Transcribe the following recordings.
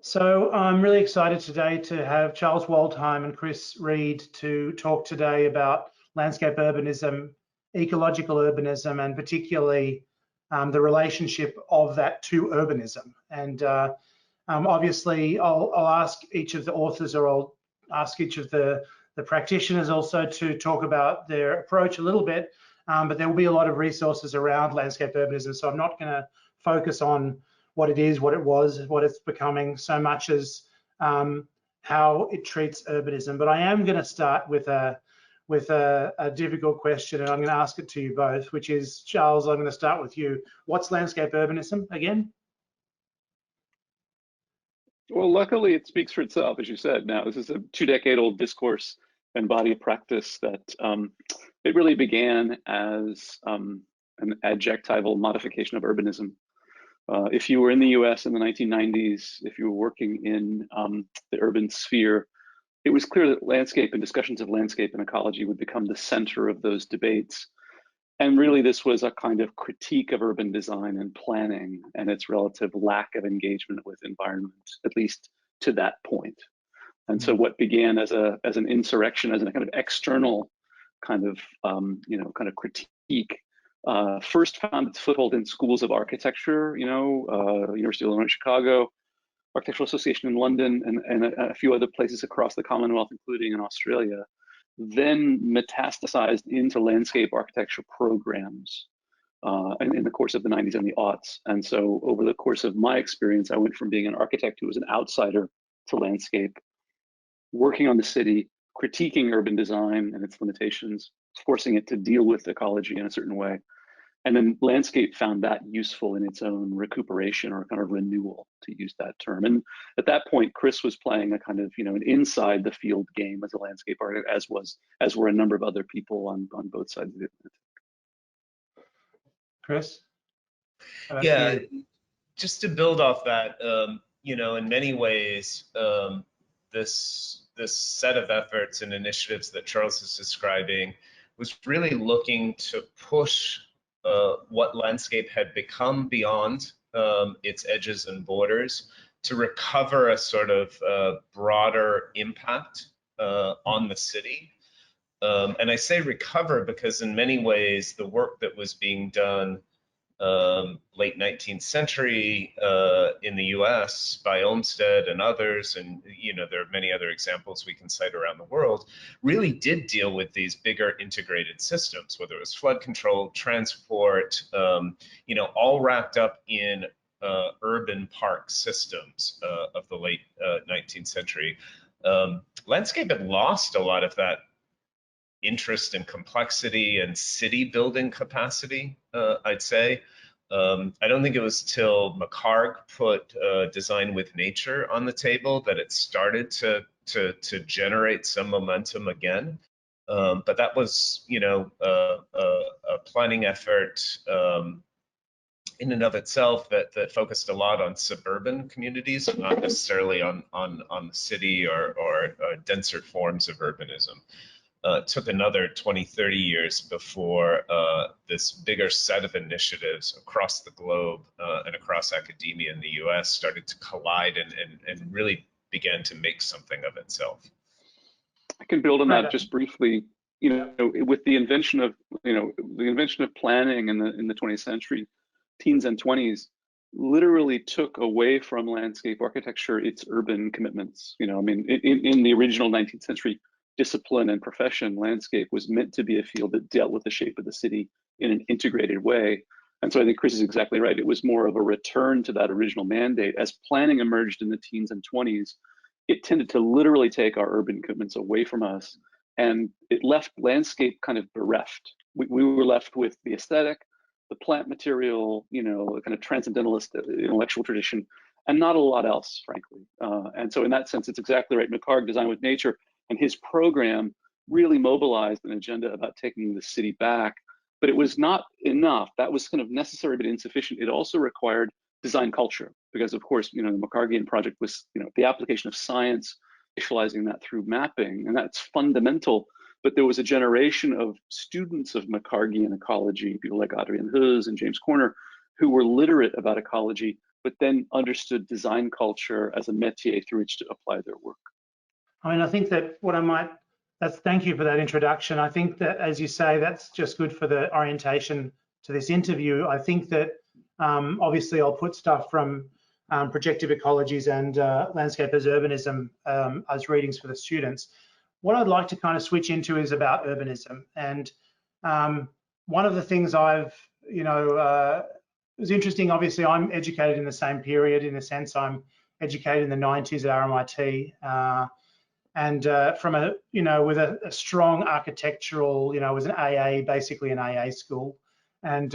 So I'm really excited today to have Charles Waldheim and Chris Reed to talk today about landscape urbanism, ecological urbanism, and particularly the relationship of that to urbanism. And obviously, I'll ask each of the authors, or I'll ask each of the practitioners also to talk about their approach a little bit, but there will be a lot of resources around landscape urbanism, so I'm not going to focus on what it is, what it was, what it's becoming, so much as how it treats urbanism. But I am going to start with a difficult question, and I'm going to ask it to you both, which is, Charles, I'm going to start with you. What's landscape urbanism again? Well, luckily it speaks for itself, as you said. Now, this is a 2-decade-old discourse and body of practice that it really began as an adjectival modification of urbanism. If you were in the US in the 1990s, if you were working in the urban sphere, it was clear that landscape and discussions of landscape and ecology would become the center of those debates. And really, this was a kind of critique of urban design and planning and its relative lack of engagement with environment, at least to that point. And so what began as an insurrection, as a kind of external kind of, critique, first found its foothold in schools of architecture, University of Illinois, Chicago, Architectural Association in London, and a few other places across the Commonwealth, including in Australia, then metastasized into landscape architecture programs in the course of the 90s and the aughts. And so over the course of my experience, I went from being an architect who was an outsider to landscape, working on the city, critiquing urban design and its limitations, forcing it to deal with ecology in a certain way. And then landscape found that useful in its own recuperation or kind of renewal, to use that term. And at that point, Chris was playing a kind of, an inside the field game as a landscape architect, as were a number of other people on both sides of the Atlantic. Chris? Yeah, just to build off that, in many ways, this set of efforts and initiatives that Charles is describing was really looking to push what landscape had become beyond its edges and borders to recover a sort of broader impact on the city. And I say recover because in many ways the work that was being done late 19th century in the US by Olmsted and others, and there are many other examples we can cite around the world, really did deal with these bigger integrated systems, whether it was flood control, transport, all wrapped up in urban park systems of the late 19th century. Landscape had lost a lot of that interest and complexity and city building capacity, I'd say. I don't think it was till McHarg put design with nature on the table that it started to generate some momentum again. But that was, a planning effort in and of itself that focused a lot on suburban communities, not necessarily on the city or denser forms of urbanism. It took another 20, 30 years before this bigger set of initiatives across the globe and across academia in the US started to collide and really began to make something of itself. I can build on that just briefly. With the invention of planning in the 20th century, teens and 20s literally took away from landscape architecture its urban commitments. In the original 19th century discipline and profession, landscape was meant to be a field that dealt with the shape of the city in an integrated way. And so I think Chris is exactly right. It was more of a return to that original mandate. As planning emerged in the teens and 20s, it tended to literally take our urban commitments away from us, and it left landscape kind of bereft. We were left with the aesthetic, the plant material, a kind of transcendentalist intellectual tradition, and not a lot else, frankly. And so in that sense, it's exactly right. McHarg, Design with Nature, and his program really mobilized an agenda about taking the city back, but it was not enough. That was kind of necessary but insufficient. It also required design culture, because of course, the McHargian project was, the application of science, visualizing that through mapping, and that's fundamental. But there was a generation of students of McHargian ecology, people like Adrian Hughes and James Corner, who were literate about ecology, but then understood design culture as a métier through which to apply their work. I mean, I think that thank you for that introduction. I think that, as you say, that's just good for the orientation to this interview. I think that obviously I'll put stuff from projective ecologies and landscape as urbanism as readings for the students. What I'd like to kind of switch into is about urbanism. And one of the things it was interesting, obviously I'm educated in the same period, in a sense. I'm educated in the 90s at RMIT. And from with a strong architectural, it was an AA, basically an AA school, and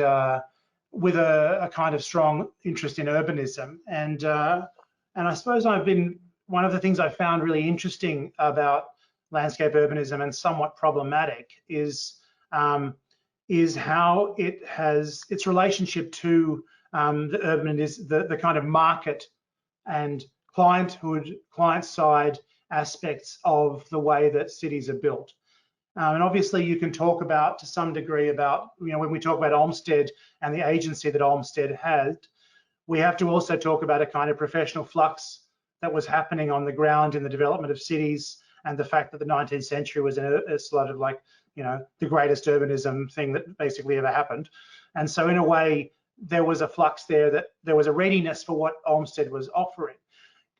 with a kind of strong interest in urbanism. And I suppose one of the things I found really interesting about landscape urbanism and somewhat problematic is how it has its relationship to the urbanism, the kind of market and client side aspects of the way that cities are built. And obviously you can talk about, to some degree, about, when we talk about Olmsted and the agency that Olmsted had, we have to also talk about a kind of professional flux that was happening on the ground in the development of cities, and the fact that the 19th century was a sort of like, the greatest urbanism thing that basically ever happened. And so in a way, there was a flux there, that there was a readiness for what Olmsted was offering.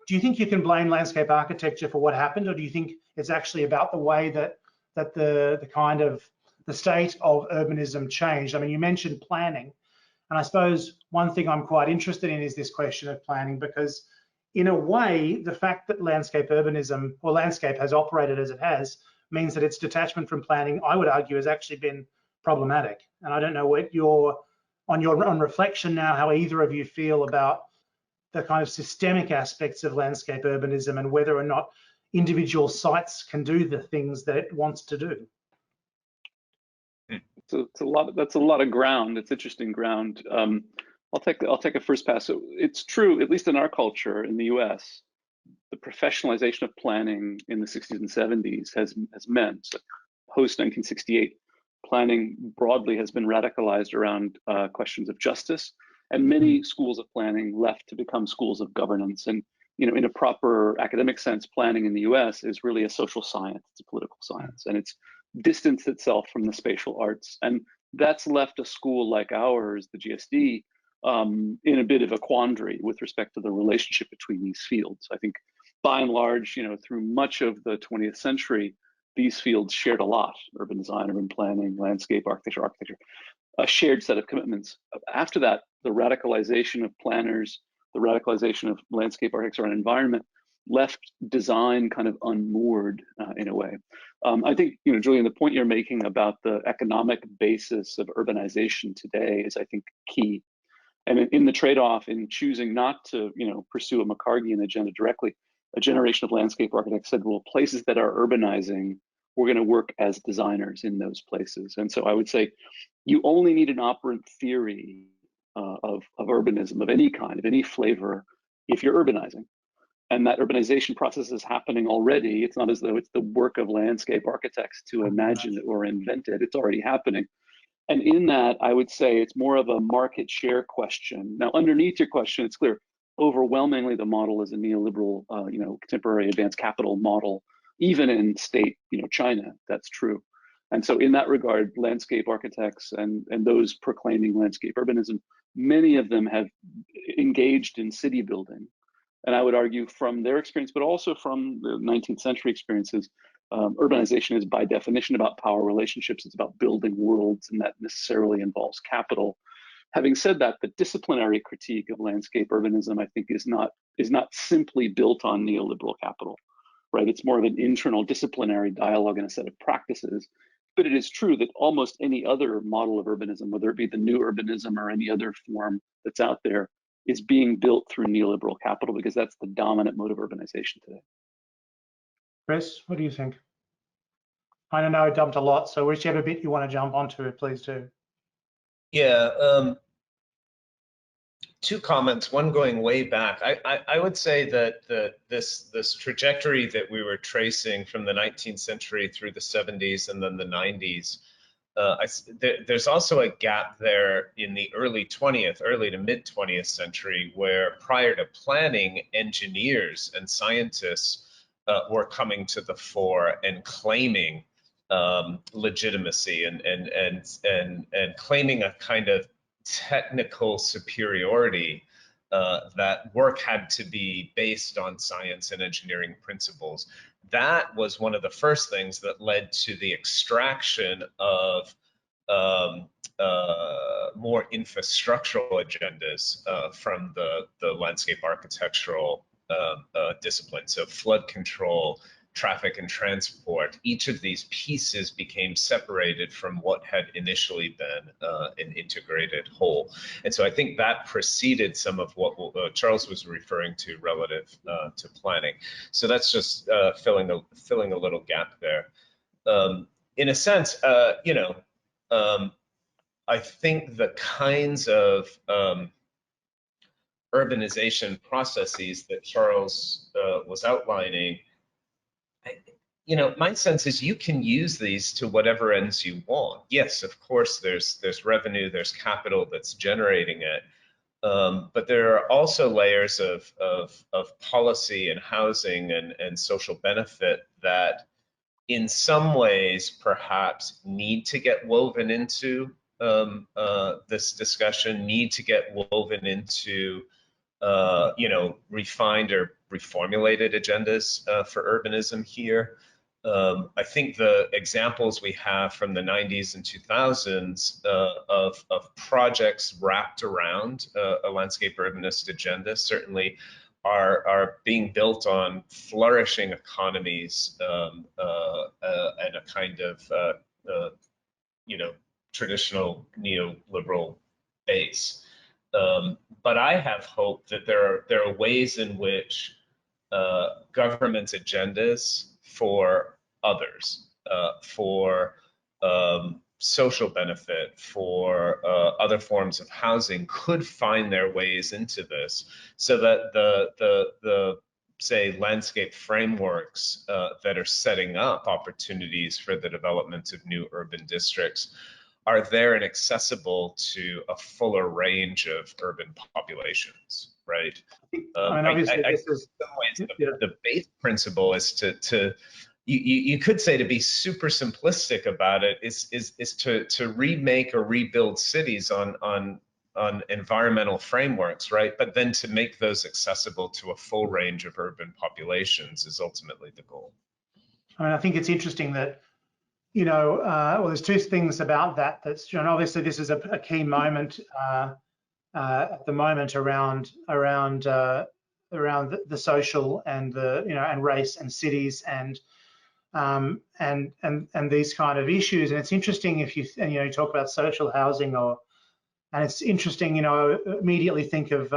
Do you think you can blame landscape architecture for what happened, or do you think it's actually about the way that the kind of the state of urbanism changed? I mean, you mentioned planning, and I suppose one thing I'm quite interested in is this question of planning, because in a way, the fact that landscape urbanism, or landscape, has operated as it has, means that its detachment from planning, I would argue, has actually been problematic. And I don't know what on reflection now, how either of you feel about the kind of systemic aspects of landscape urbanism and whether or not individual sites can do the things that it wants to do. So that's a lot of ground. It's interesting ground. I'll take a first pass. So it's true, at least in our culture in the US, the professionalization of planning in the 60s and 70s has meant, post 1968, planning broadly has been radicalized around questions of justice, and many schools of planning left to become schools of governance. And in a proper academic sense, planning in the US is really a social science, it's a political science, and it's distanced itself from the spatial arts. And that's left a school like ours, the GSD, in a bit of a quandary with respect to the relationship between these fields. I think by and large, through much of the 20th century, these fields shared a lot: urban design, urban planning, landscape architecture, a shared set of commitments. After that, the radicalization of planners, the radicalization of landscape architecture and environment left design kind of unmoored in a way. I think, Julian, the point you're making about the economic basis of urbanization today is, I think, key. And in the trade-off, in choosing not to, pursue a McCarthyan agenda directly, a generation of landscape architects said, well, places that are urbanizing, we're going to work as designers in those places. And so I would say you only need an operant theory of urbanism of any kind, of any flavor, if you're urbanizing. And that urbanization process is happening already. It's not as though it's the work of landscape architects to imagine it or invent it. It's already happening. And in that, I would say it's more of a market share question. Now, underneath your question, it's clear, overwhelmingly the model is a neoliberal, contemporary advanced capital model, even in state, China, that's true. And so in that regard, landscape architects and those proclaiming landscape urbanism, many of them have engaged in city building. And I would argue from their experience, but also from the 19th century experiences, urbanization is by definition about power relationships. It's about building worlds, and that necessarily involves capital. Having said that, the disciplinary critique of landscape urbanism, I think, is not simply built on neoliberal capital, right? It's more of an internal disciplinary dialogue and a set of practices. But it is true that almost any other model of urbanism, whether it be the new urbanism or any other form that's out there, is being built through neoliberal capital, because that's the dominant mode of urbanization today. Chris, what do you think? I don't know, I dumped a lot, so whichever bit you want to jump onto, please do. Yeah, two comments, one going way back. I would say that this trajectory that we were tracing from the 19th century through the 70s and then the 90s there's also a gap there in the early to mid 20th century, where prior to planning, engineers and scientists were coming to the fore and claiming legitimacy and claiming a kind of technical superiority, that work had to be based on science and engineering principles. That was one of the first things that led to the extraction of more infrastructural agendas from the landscape architectural discipline. So flood control, traffic and transport, each of these pieces became separated from what had initially been an integrated whole. And so I think that preceded some of what Charles was referring to relative to planning. So that's just filling a little gap there. In a sense, you know, I think the kinds of urbanization processes that Charles was outlining, you know, my sense is you can use these to whatever ends you want. Yes, of course, there's revenue, there's capital that's generating it, but there are also layers of policy and housing and social benefit that in some ways perhaps need to get woven into this discussion, need to get woven into you know, refined or reformulated agendas for urbanism here. I think the examples we have from the 90s and 2000s of projects wrapped around a landscape urbanist agenda certainly are being built on flourishing economies and a kind of you know, traditional neoliberal base. But I have hope that there are ways in which government agendas for others, for social benefit, for other forms of housing could find their ways into this, so that the say landscape frameworks that are setting up opportunities for the development of new urban districts are there and accessible to a fuller range of urban populations, right? I mean, obviously, this is in some ways the base principle is to you could say, to be super simplistic about it, is to remake or rebuild cities on environmental frameworks, right? But then to make those accessible to a full range of urban populations is ultimately the goal. I mean, I think it's interesting that, you know, well, there's two things about that. That's, John, obviously this is a key moment at the moment around the social and the, you know, and race and cities and these kind of issues. And it's interesting if you talk about social housing, and it's interesting, you know, immediately think of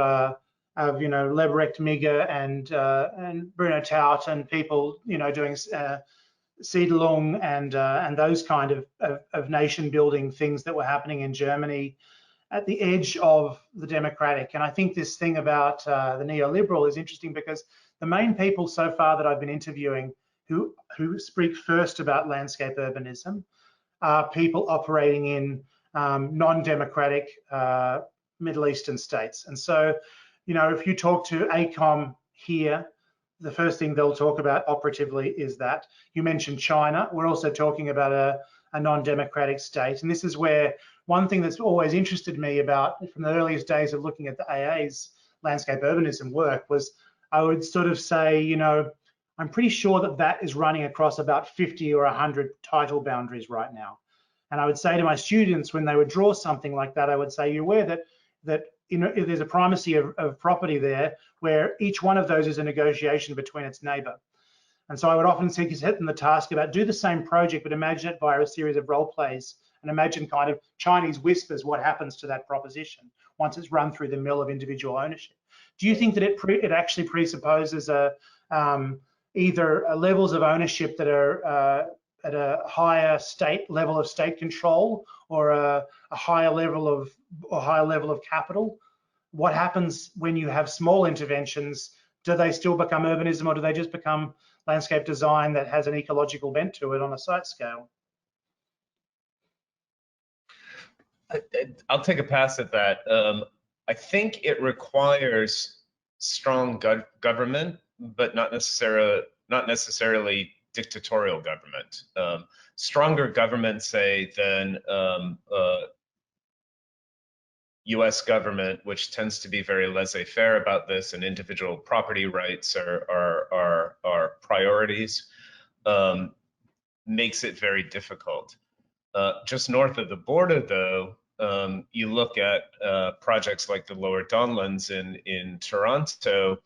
you know, Lebrecht Migger and Bruno Taut and people, you know, doing Siedlung and those kind of nation building things that were happening in Germany at the edge of the democratic. And I think this thing about the neoliberal is interesting because the main people so far that I've been interviewing who speak first about landscape urbanism are people operating in non-democratic Middle Eastern states. And so, you know, if you talk to ACOM here, the first thing they'll talk about operatively is that. You mentioned China. We're also talking about a non-democratic state. And this is where one thing that's always interested me about, from the earliest days of looking at the AA's landscape urbanism work, was I would sort of say, you know, I'm pretty sure that is running across about 50 or 100 title boundaries right now. And I would say to my students, when they would draw something like that, I would say, you're aware that you know, there's a primacy of property there, where each one of those is a negotiation between its neighbor. And so I would often set them the task about do the same project, but imagine it via a series of role plays, and imagine kind of Chinese whispers what happens to that proposition once it's run through the mill of individual ownership. Do you think that it actually presupposes either levels of ownership that are at a higher level of state control, or a higher level of capital? What happens when you have small interventions? Do they still become urbanism, or do they just become landscape design that has an ecological bent to it on a site scale? I'll take a pass at that. I think it requires strong government, but not necessarily dictatorial government. Stronger government, say, than U.S. government, which tends to be very laissez-faire about this, and individual property rights are priorities, makes it very difficult. Just north of the border, though, you look at projects like the Lower Donlands in Toronto,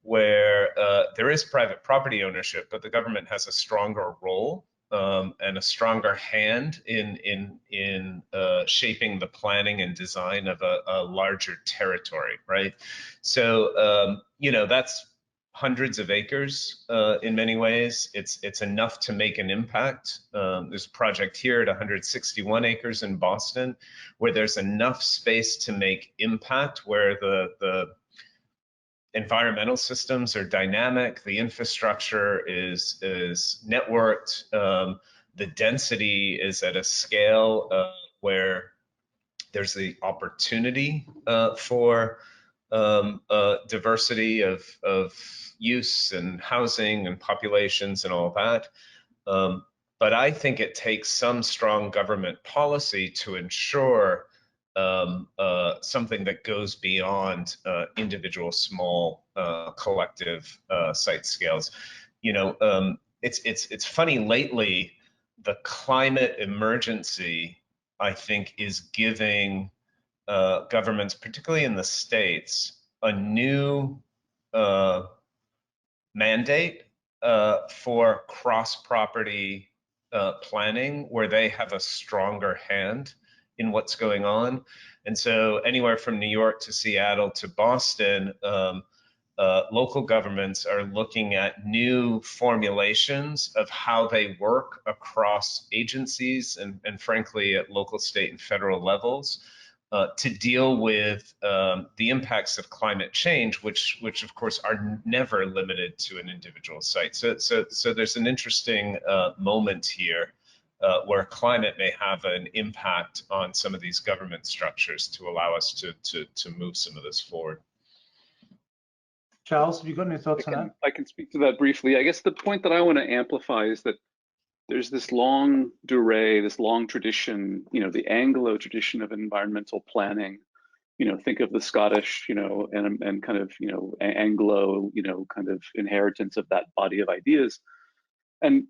where there is private property ownership, but the government has a stronger role and a stronger hand in shaping the planning and design of a larger territory, right? So, you know, that's hundreds of acres in many ways. It's enough to make an impact. There's a project here at 161 acres in Boston where there's enough space to make impact, where the environmental systems are dynamic, the infrastructure is networked, the density is at a scale where there's the opportunity for diversity of use and housing and populations and all that. But I think it takes some strong government policy to ensure something that goes beyond individual small collective site scales. You know, it's funny lately, the climate emergency, I think, is giving governments, particularly in the States, a new mandate for cross-property planning, where they have a stronger hand in what's going on. And so anywhere from New York to Seattle to Boston, local governments are looking at new formulations of how they work across agencies and frankly at local, state, and federal levels to deal with the impacts of climate change, which of course are never limited to an individual site. So there's an interesting moment here where climate may have an impact on some of these government structures to allow us to move some of this forward. Charles, have you got any thoughts on that? I can speak to that briefly. I guess the point that I want to amplify is that there's this long durée, this long tradition, you know, the Anglo tradition of environmental planning. You know, think of the Scottish, you know, and kind of, you know, Anglo, you know, kind of inheritance of that body of ideas. And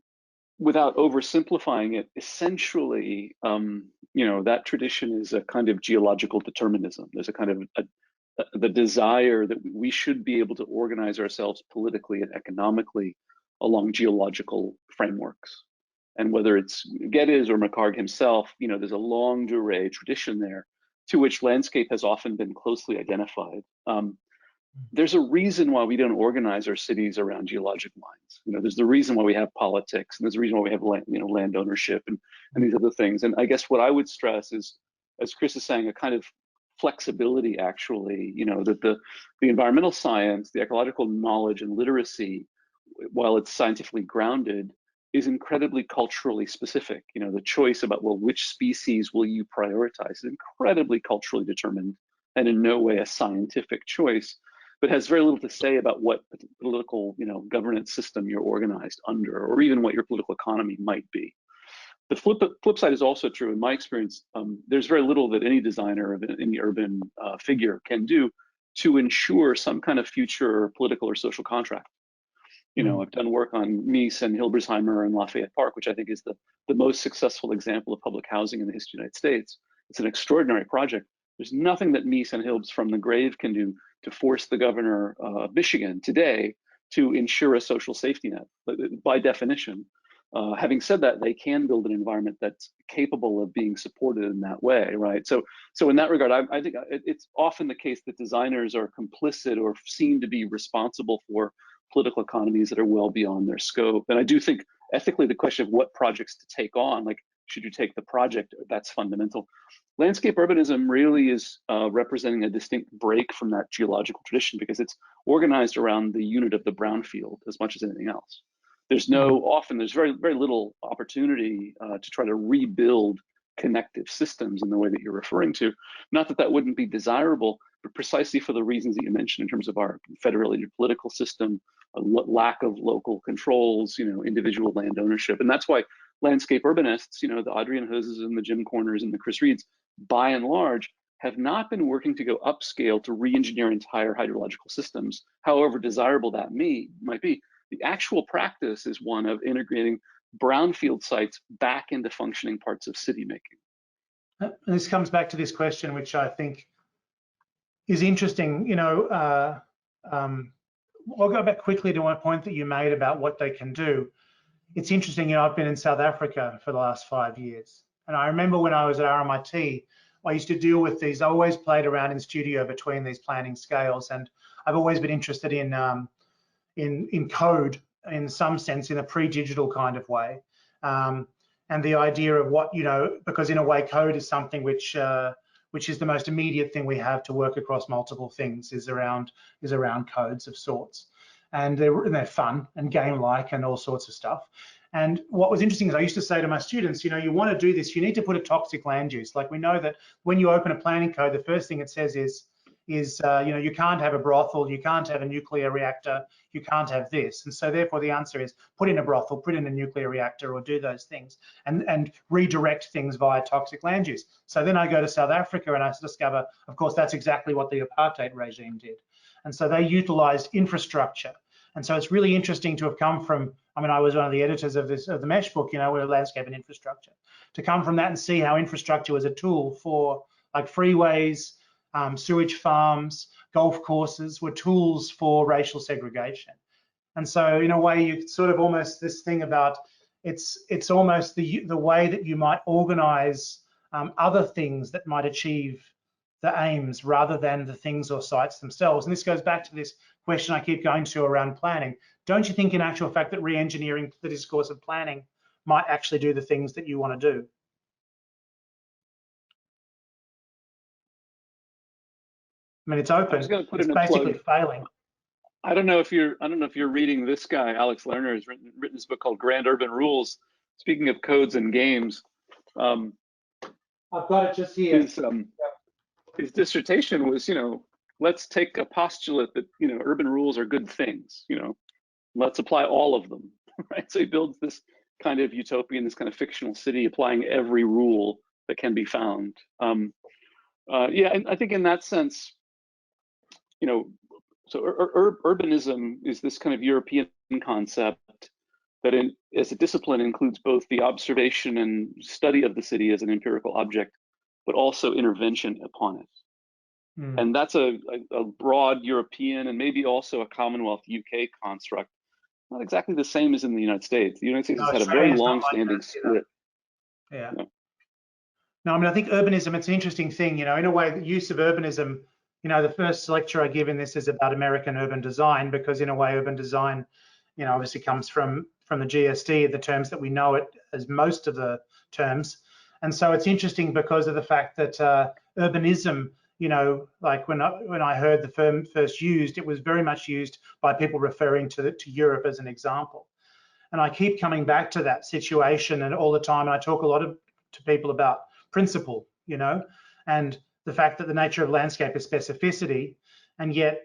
without oversimplifying it, essentially, you know, that tradition is a kind of geological determinism. There's a kind of the desire that we should be able to organize ourselves politically and economically along geological frameworks. And whether it's Geddes or McHarg himself, you know, there's a long durée tradition there to which landscape has often been closely identified. There's a reason why we don't organize our cities around geologic lines. You know, there's the reason why we have politics, and there's a reason why we have land, you know, land ownership and these other things. And I guess what I would stress is, as Chris is saying, a kind of flexibility, actually, you know, that the environmental science, the ecological knowledge and literacy, while it's scientifically grounded, is incredibly culturally specific. You know, the choice about, well, which species will you prioritize is incredibly culturally determined and in no way a scientific choice, but has very little to say about what political, you know, governance system you're organized under, or even what your political economy might be. The flip side is also true. In my experience, there's very little that any designer of any urban figure can do to ensure some kind of future political or social contract. You know, I've done work on Mies and Hilbersheimer and Lafayette Park, which I think is the most successful example of public housing in the history of the United States. It's an extraordinary project. There's nothing that Mies and Hilbers from the grave can do to force the governor of Michigan today to ensure a social safety net, by definition. Having said that, they can build an environment that's capable of being supported in that way, right? So in that regard, I think it's often the case that designers are complicit or seem to be responsible for political economies that are well beyond their scope. And I do think ethically the question of what projects to take on, like should you take the project, that's fundamental. Landscape urbanism really is representing a distinct break from that geological tradition because it's organized around the unit of the brownfield as much as anything else. There's no, often there's very, very little opportunity to try to rebuild connective systems in the way that you're referring to. Not that that wouldn't be desirable, but precisely for the reasons that you mentioned in terms of our federated political system, a lack of local controls, individual land ownership. And that's why landscape urbanists, the Adrian Hoses and the Jim Corners and the Chris Reeds, by and large, have not been working to go upscale to re-engineer entire hydrological systems, however desirable that might be. The actual practice is one of integrating brownfield sites back into functioning parts of city making. And this comes back to this question, which I think is interesting. I'll go back quickly to one point that you made about what they can do. It's interesting, I've been in South Africa for the last 5 years. And I remember when I was at RMIT, I used to deal with these, I always played around in studio between these planning scales. And I've always been interested in code in some sense, in a pre-digital kind of way. And the idea of what, because in a way code is something which is the most immediate thing we have to work across multiple things, is around codes of sorts. And they're fun and game-like and all sorts of stuff. And what was interesting is I used to say to my students, you want to do this, you need to put a toxic land use. Like, we know that when you open a planning code, the first thing it says is you can't have a brothel, you can't have a nuclear reactor, you can't have this. And so therefore the answer is put in a brothel, put in a nuclear reactor, or do those things and redirect things via toxic land use. So then I go to South Africa and I discover, of course, that's exactly what the apartheid regime did. And so they utilized infrastructure. And so it's really interesting to have come from, I was one of the editors of the Mesh book, where landscape and infrastructure, to come from that and see how infrastructure was a tool for, like, freeways, sewage farms, golf courses were tools for racial segregation. And so in a way, you sort of almost this thing about it's almost the way that you might organize other things that might achieve the aims rather than the things or sites themselves. And this goes back to this question I keep going to around planning. Don't you think in actual fact that re-engineering the discourse of planning might actually do the things that you want to do? It's open. It's basically failing. I don't know if you're reading this guy, Alex Lerner, has written this book called Grand Urban Rules. Speaking of codes and games, I've got it just here. His dissertation was, let's take a postulate that urban rules are good things. Let's apply all of them, right? So he builds this kind of utopian, this kind of fictional city, applying every rule that can be found. And I think in that sense, so urbanism is this kind of European concept that as a discipline includes both the observation and study of the city as an empirical object, but also intervention upon it. And that's a broad European and maybe also a Commonwealth UK construct, not exactly the same as in the United States. The United States has had a very long-standing split. Yeah. No, I think urbanism, it's an interesting thing, in a way, the use of urbanism, the first lecture I give in this is about American urban design, because in a way, urban design, obviously comes from the GSD, the terms that we know it as most of the terms. And so it's interesting because of the fact that urbanism, like when I heard the term first used, it was very much used by people referring to Europe as an example. And I keep coming back to that situation and all the time. And I talk a lot to people about principle, and the fact that the nature of landscape is specificity, and yet,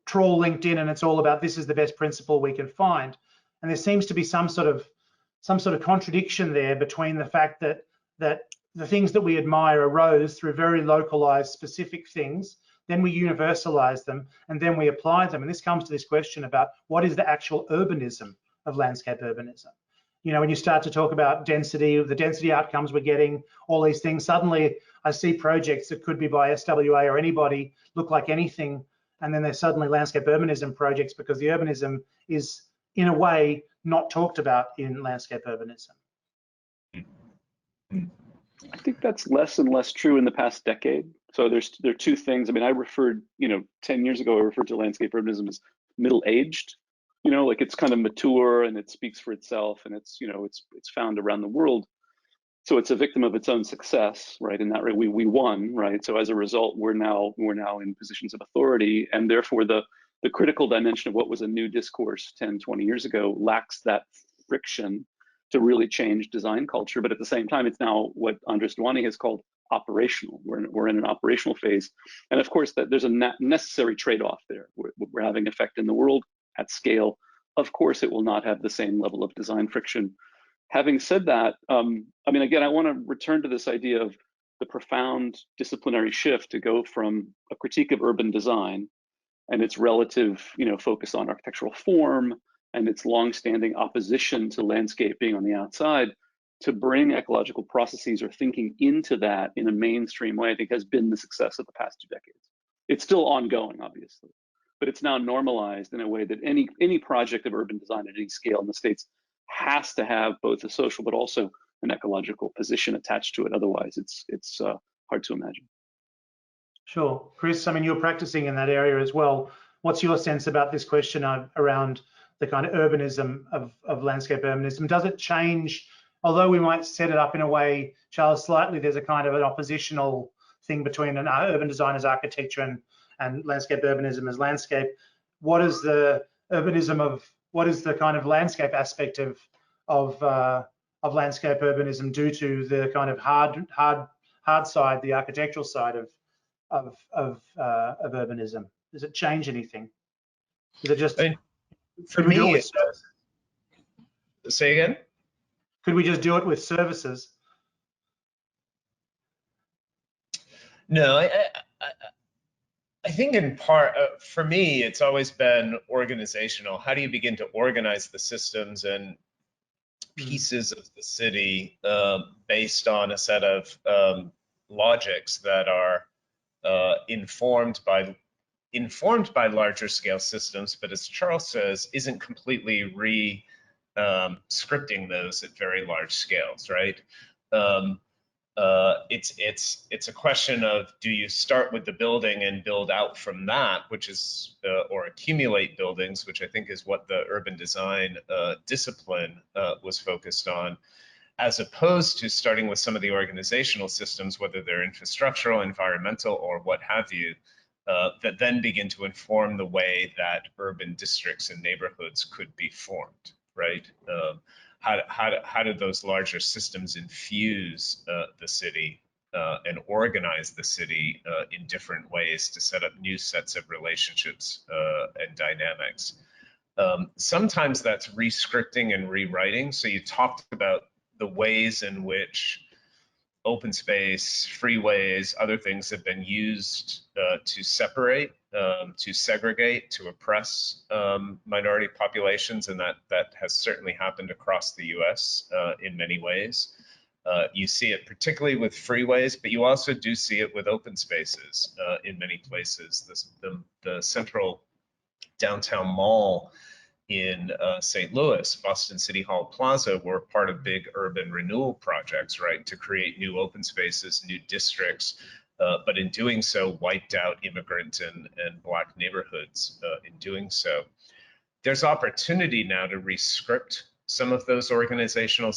trawl LinkedIn and it's all about this is the best principle we can find. And there seems to be some sort of contradiction there between the fact that the things that we admire arose through very localized specific things, then we universalize them, and then we apply them. And this comes to this question about what is the actual urbanism of landscape urbanism. When you start to talk about density, the density outcomes we're getting, all these things, suddenly I see projects that could be by SWA or anybody look like anything, and then they're suddenly landscape urbanism projects because the urbanism is, in a way, not talked about in landscape urbanism. I think that's less and less true in the past decade. So there are two things. I referred, 10 years ago, I referred to landscape urbanism as middle-aged. Like it's kind of mature and it speaks for itself, and it's found around the world. So it's a victim of its own success, right? In that way, we won, right? So as a result, we're now in positions of authority, and therefore the critical dimension of what was a new discourse 10, 20 years ago lacks that friction to really change design culture. But at the same time, it's now what Andres Duany has called operational. We're in an operational phase. And of course, that there's a necessary trade-off there. We're having effect in the world at scale. Of course, it will not have the same level of design friction. Having said that, I mean, again, I want to return to this idea of the profound disciplinary shift to go from a critique of urban design and its relative, focus on architectural form and its long-standing opposition to landscaping on the outside, to bring ecological processes or thinking into that in a mainstream way, I think has been the success of the past 2 decades. It's still ongoing, obviously, but it's now normalized in a way that any project of urban design at any scale in the States has to have both a social but also an ecological position attached to it. Otherwise, it's hard to imagine. Sure. Chris, I mean, you're practicing in that area as well. What's your sense about this question around the kind of urbanism of landscape urbanism? Does it change, although we might set it up in a way, Charles, slightly, there's a kind of an oppositional thing between an urban design as architecture and landscape urbanism as landscape. What is the kind of landscape aspect of landscape urbanism due to the kind of hard side, the architectural side of urbanism? Does it change anything? Is it just, for me, say again? Could we just do it with services? No, I think in part, for me, it's always been organizational. How do you begin to organize the systems and pieces of the city based on a set of logics that are informed by larger scale systems, but as Charles says, isn't completely scripting those at very large scales, right? It's a question of, do you start with the building and build out from that, which is, or accumulate buildings, which I think is what the urban design discipline was focused on, as opposed to starting with some of the organizational systems, whether they're infrastructural, environmental, or what have you, that then begin to inform the way that urban districts and neighborhoods could be formed, right? How do those larger systems infuse the city and organize the city in different ways to set up new sets of relationships and dynamics? Sometimes that's re-scripting and rewriting. So you talked about the ways in which open space, freeways, other things have been used to separate, to segregate, to oppress minority populations, and that has certainly happened across the US in many ways. You see it particularly with freeways, but you also do see it with open spaces in many places. The central downtown mall in St. Louis, Boston City Hall Plaza, were part of big urban renewal projects, right, to create new open spaces, new districts, but in doing so, wiped out immigrant and Black neighborhoods in doing so. There's opportunity now to re-script some of those organizational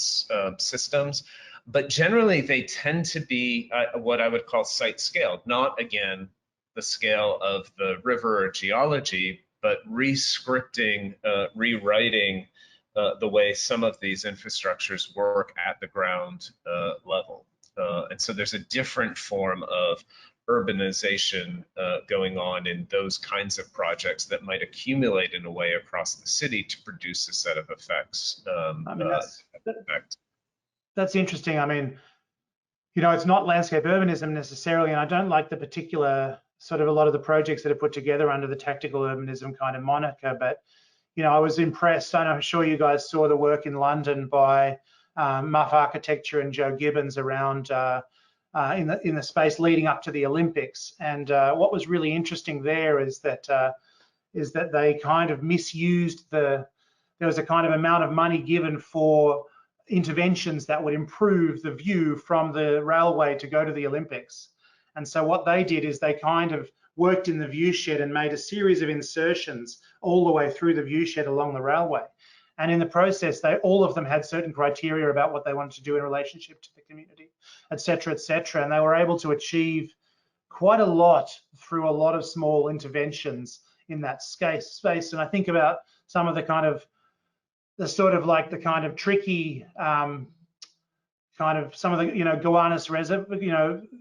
systems, but generally they tend to be what I would call site scaled, not, again, the scale of the river or geology, but re-scripting, rewriting the way some of these infrastructures work at the ground level. And so there's a different form of urbanization going on in those kinds of projects that might accumulate in a way across the city to produce a set of effects. I mean, that's interesting. I mean, it's not landscape urbanism necessarily, and I don't like the particular sort of a lot of the projects that are put together under the tactical urbanism kind of moniker, but I was impressed. I'm sure you guys saw the work in London by Muff Architecture and Joe Gibbons around in the space leading up to the Olympics. And what was really interesting there is that they kind of misused there was a kind of amount of money given for interventions that would improve the view from the railway to go to the Olympics. And so what they did is they kind of worked in the viewshed and made a series of insertions all the way through the viewshed along the railway. And in the process, all of them had certain criteria about what they wanted to do in relationship to the community, et cetera, et cetera. And they were able to achieve quite a lot through a lot of small interventions in that space. And I think about some of the kind of the sort of like the kind of tricky kind of some of the Gowanus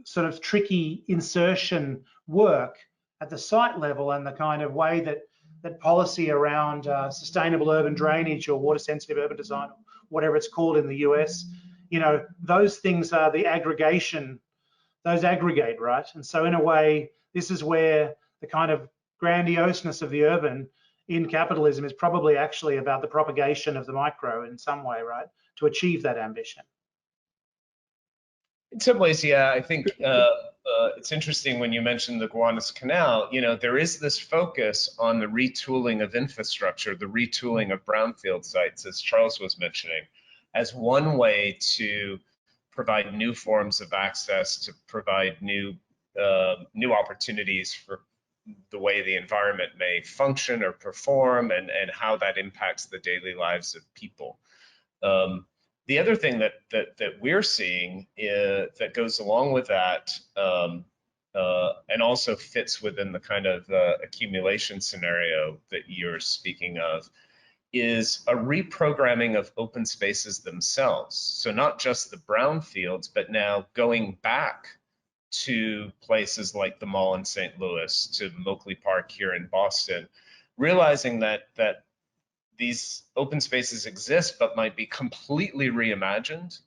sort of tricky insertion work at the site level, and the kind of way that policy around sustainable urban drainage or water sensitive urban design, whatever it's called in the US, those things are the aggregation, those aggregate, right? And so in a way, this is where the kind of grandioseness of the urban in capitalism is probably actually about the propagation of the micro in some way, right? To achieve that ambition. In some ways, yeah, I think it's interesting when you mentioned the Gowanus Canal. There is this focus on the retooling of infrastructure, the retooling of brownfield sites, as Charles was mentioning, as one way to provide new forms of access, to provide new opportunities for the way the environment may function or perform, and how that impacts the daily lives of people. The other thing that we're seeing that goes along with that, and also fits within the kind of accumulation scenario that you're speaking of, is a reprogramming of open spaces themselves. So not just the brownfields, but now going back to places like the Mall in St. Louis, to Moakley Park here in Boston, realizing that these open spaces exist, but might be completely reimagined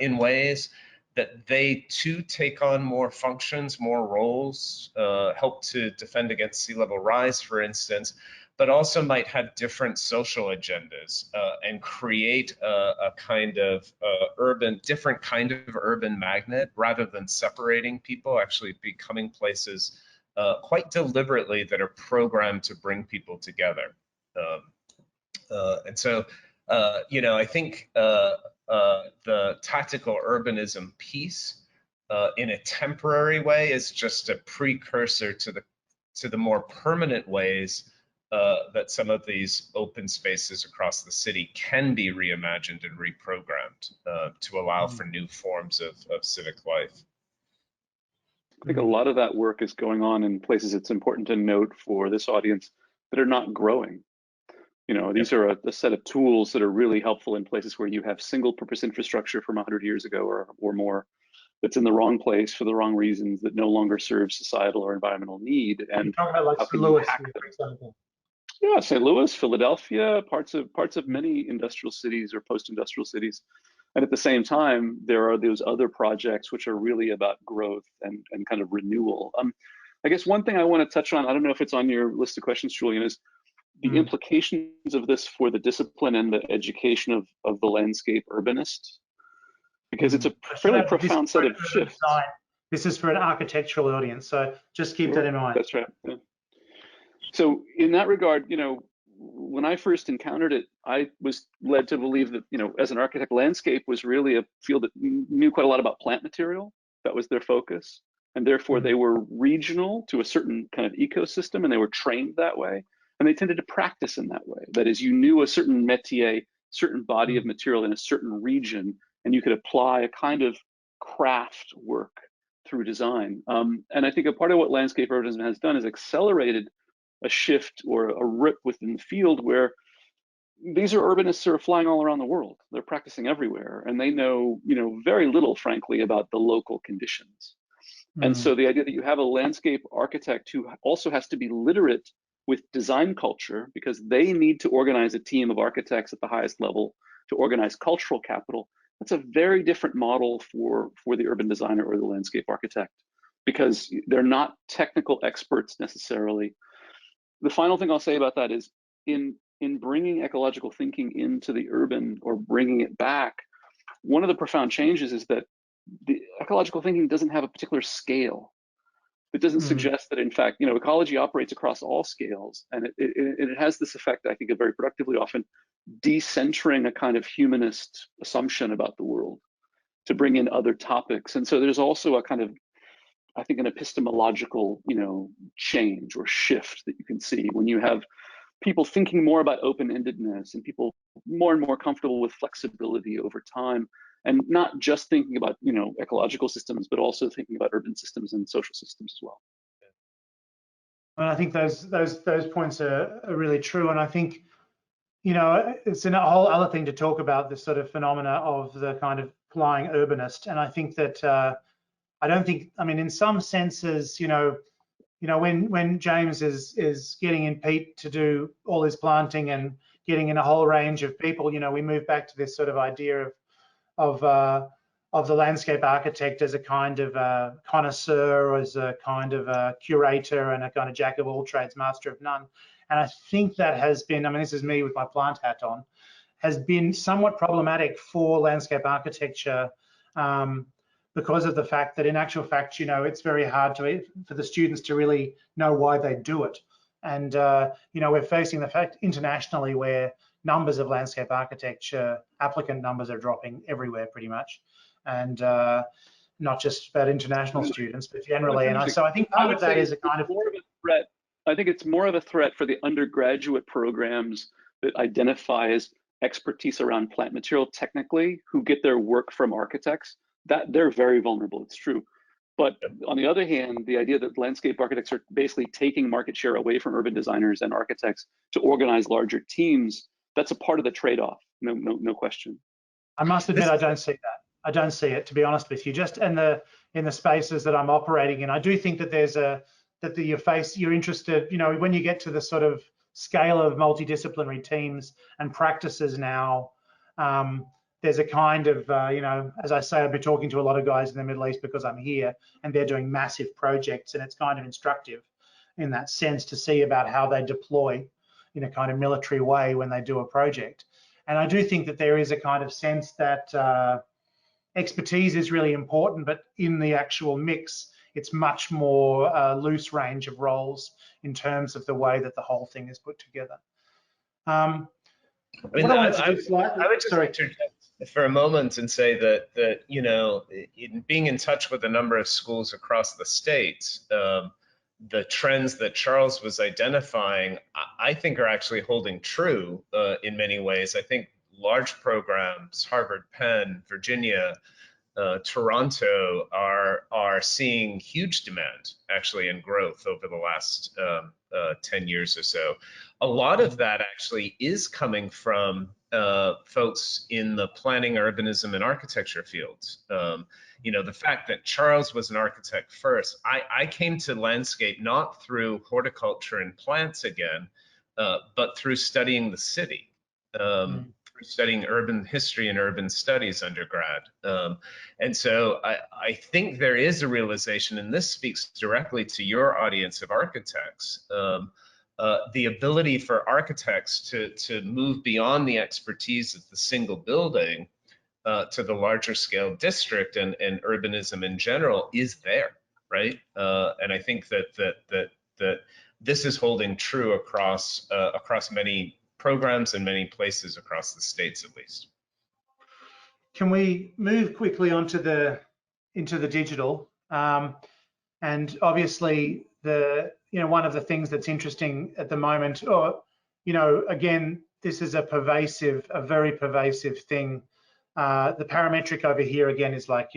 in ways that they too take on more functions, more roles, help to defend against sea level rise, for instance, but also might have different social agendas and create a kind of different kind of urban magnet, rather than separating people, actually becoming places quite deliberately that are programmed to bring people together. And so, I think the tactical urbanism piece, in a temporary way, is just a precursor to the more permanent ways that some of these open spaces across the city can be reimagined and reprogrammed to allow for new forms of civic life. I think a lot of that work is going on in places, it's important to note for this audience, that are not growing. These are a set of tools that are really helpful in places where you have single purpose infrastructure from 100 years ago or more that's in the wrong place for the wrong reasons, that no longer serves societal or environmental need. And talking about like St. Louis, for example. Yeah, St. Louis, Philadelphia, parts of many industrial cities or post-industrial cities. And at the same time, there are those other projects which are really about growth and kind of renewal. I guess one thing I want to touch on, I don't know if it's on your list of questions, Julian, is the implications of this for the discipline and the education of the landscape urbanist, because it's a fairly profound set of shifts. This is for an architectural audience, so just keep that in mind. That's right. Yeah. So in that regard, when I first encountered it, I was led to believe that, as an architect, landscape was really a field that knew quite a lot about plant material. That was their focus. And therefore they were regional to a certain kind of ecosystem, and they were trained that way. And they tended to practice in that way. That is, you knew a certain métier, certain body of material in a certain region, and you could apply a kind of craft work through design. And I think a part of what landscape urbanism has done is accelerated a shift or a rip within the field, where these are urbanists who are flying all around the world. They're practicing everywhere, and they know, very little, frankly, about the local conditions. And so the idea that you have a landscape architect who also has to be literate with design culture, because they need to organize a team of architects at the highest level to organize cultural capital, that's a very different model for the urban designer or the landscape architect, because they're not technical experts necessarily. The final thing I'll say about that is in bringing ecological thinking into the urban, or bringing it back, one of the profound changes is that the ecological thinking doesn't have a particular scale. It doesn't suggest that, in fact, ecology operates across all scales, and it has this effect, I think, of very productively often decentering a kind of humanist assumption about the world to bring in other topics. And so there's also a kind of, I think, an epistemological, change or shift that you can see when you have people thinking more about open-endedness and people more and more comfortable with flexibility over time, and not just thinking about, ecological systems, but also thinking about urban systems and social systems as well. And I think those points are really true. And I think you know, it's a whole other thing to talk about, this sort of phenomena of the kind of flying urbanist. And I think that I mean, in some senses, when James is getting in Pete to do all his planting and getting in a whole range of people, we move back to this sort of idea of the landscape architect as a kind of connoisseur, as a kind of a curator, and a kind of jack of all trades, master of none. And I think that has been, I mean, this is me with my plant hat on, has been somewhat problematic for landscape architecture, because of the fact that in actual fact, it's very hard for the students to really know why they do it. And, we're facing the fact internationally where numbers of landscape architecture, applicant numbers are dropping everywhere pretty much. And not just about international students, but generally. And so I think part of that is a kind of more of a threat. I think it's more of a threat for the undergraduate programs that identify as expertise around plant material technically, who get their work from architects. That they're very vulnerable, it's true. But on the other hand, the idea that landscape architects are basically taking market share away from urban designers and architects to organize larger teams, that's a part of the trade-off, no question. I must admit, I don't see that. I don't see it, to be honest with you. Just in the spaces that I'm operating in, I do think that you're interested, when you get to the sort of scale of multidisciplinary teams and practices now, there's a kind of, as I say, I've been talking to a lot of guys in the Middle East because I'm here, and they're doing massive projects, and it's kind of instructive in that sense to see about how they deploy in a kind of military way when they do a project. And I do think that there is a kind of sense that expertise is really important, but in the actual mix, it's much more loose range of roles in terms of the way that the whole thing is put together. I would just interject for a moment and say that in being in touch with a number of schools across the states, the trends that Charles was identifying, I think, are actually holding true in many ways. I think large programs, Harvard, Penn, Virginia, Toronto are seeing huge demand actually and growth over the last 10 years or so. A lot of that actually is coming from folks in the planning, urbanism, and architecture fields. The fact that Charles was an architect first, I came to landscape not through horticulture and plants again, but through studying the city. Studying urban history and urban studies undergrad. And so I think there is a realization, and this speaks directly to your audience of architects, the ability for architects to move beyond the expertise of the single building to the larger scale district and urbanism in general is there, right? And I think that this is holding true across many programs in many places across the states, at least. Can we move quickly into the digital? And obviously, one of the things that's interesting at the moment, again, this is a very pervasive thing. The parametric over here again is like,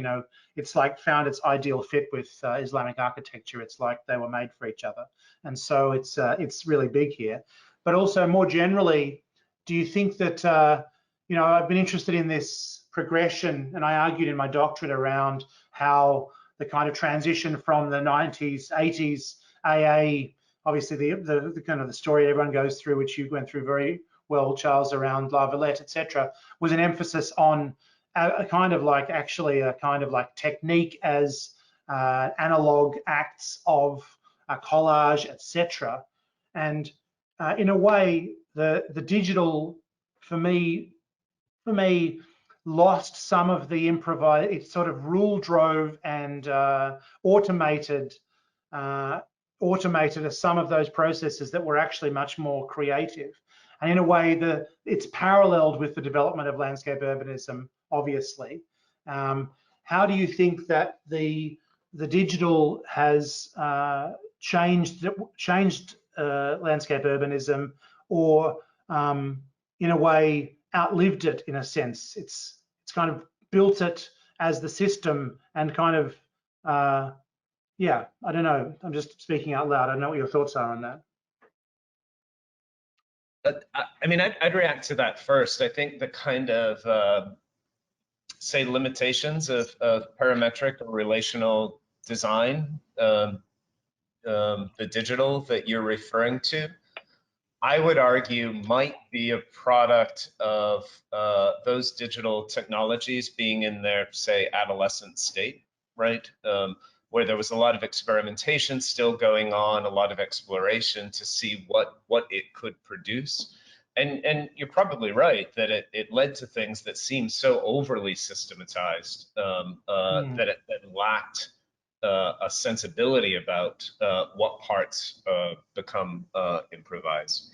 it's like found its ideal fit with Islamic architecture. It's like they were made for each other, and so it's really big here. But also more generally, do you think that, I've been interested in this progression, and I argued in my doctorate around how the kind of transition from the 90s, 80s, AA, obviously the kind of the story everyone goes through, which you went through very well, Charles, around La Villette, etc., was an emphasis on a kind of like technique as analog acts of collage, etc. And in a way, the digital, for me, lost some of the it sort of rule drove and automated some of those processes that were actually much more creative. And in a way, it's paralleled with the development of landscape urbanism, obviously. How do you think that the digital has changed landscape urbanism, or in a way outlived it in a sense? It's kind of built it as the system and kind of, yeah, I don't know. I'm just speaking out loud. I don't know what your thoughts are on that. I mean, I'd react to that first. I think the kind of, say, limitations of parametric or relational design, the digital that you're referring to, I would argue might be a product of those digital technologies being in their, say, adolescent state, right? Where there was a lot of experimentation still going on, a lot of exploration to see what it could produce. And you're probably right that it led to things that seemed so overly systematized that it lacked a sensibility about what parts become improvised.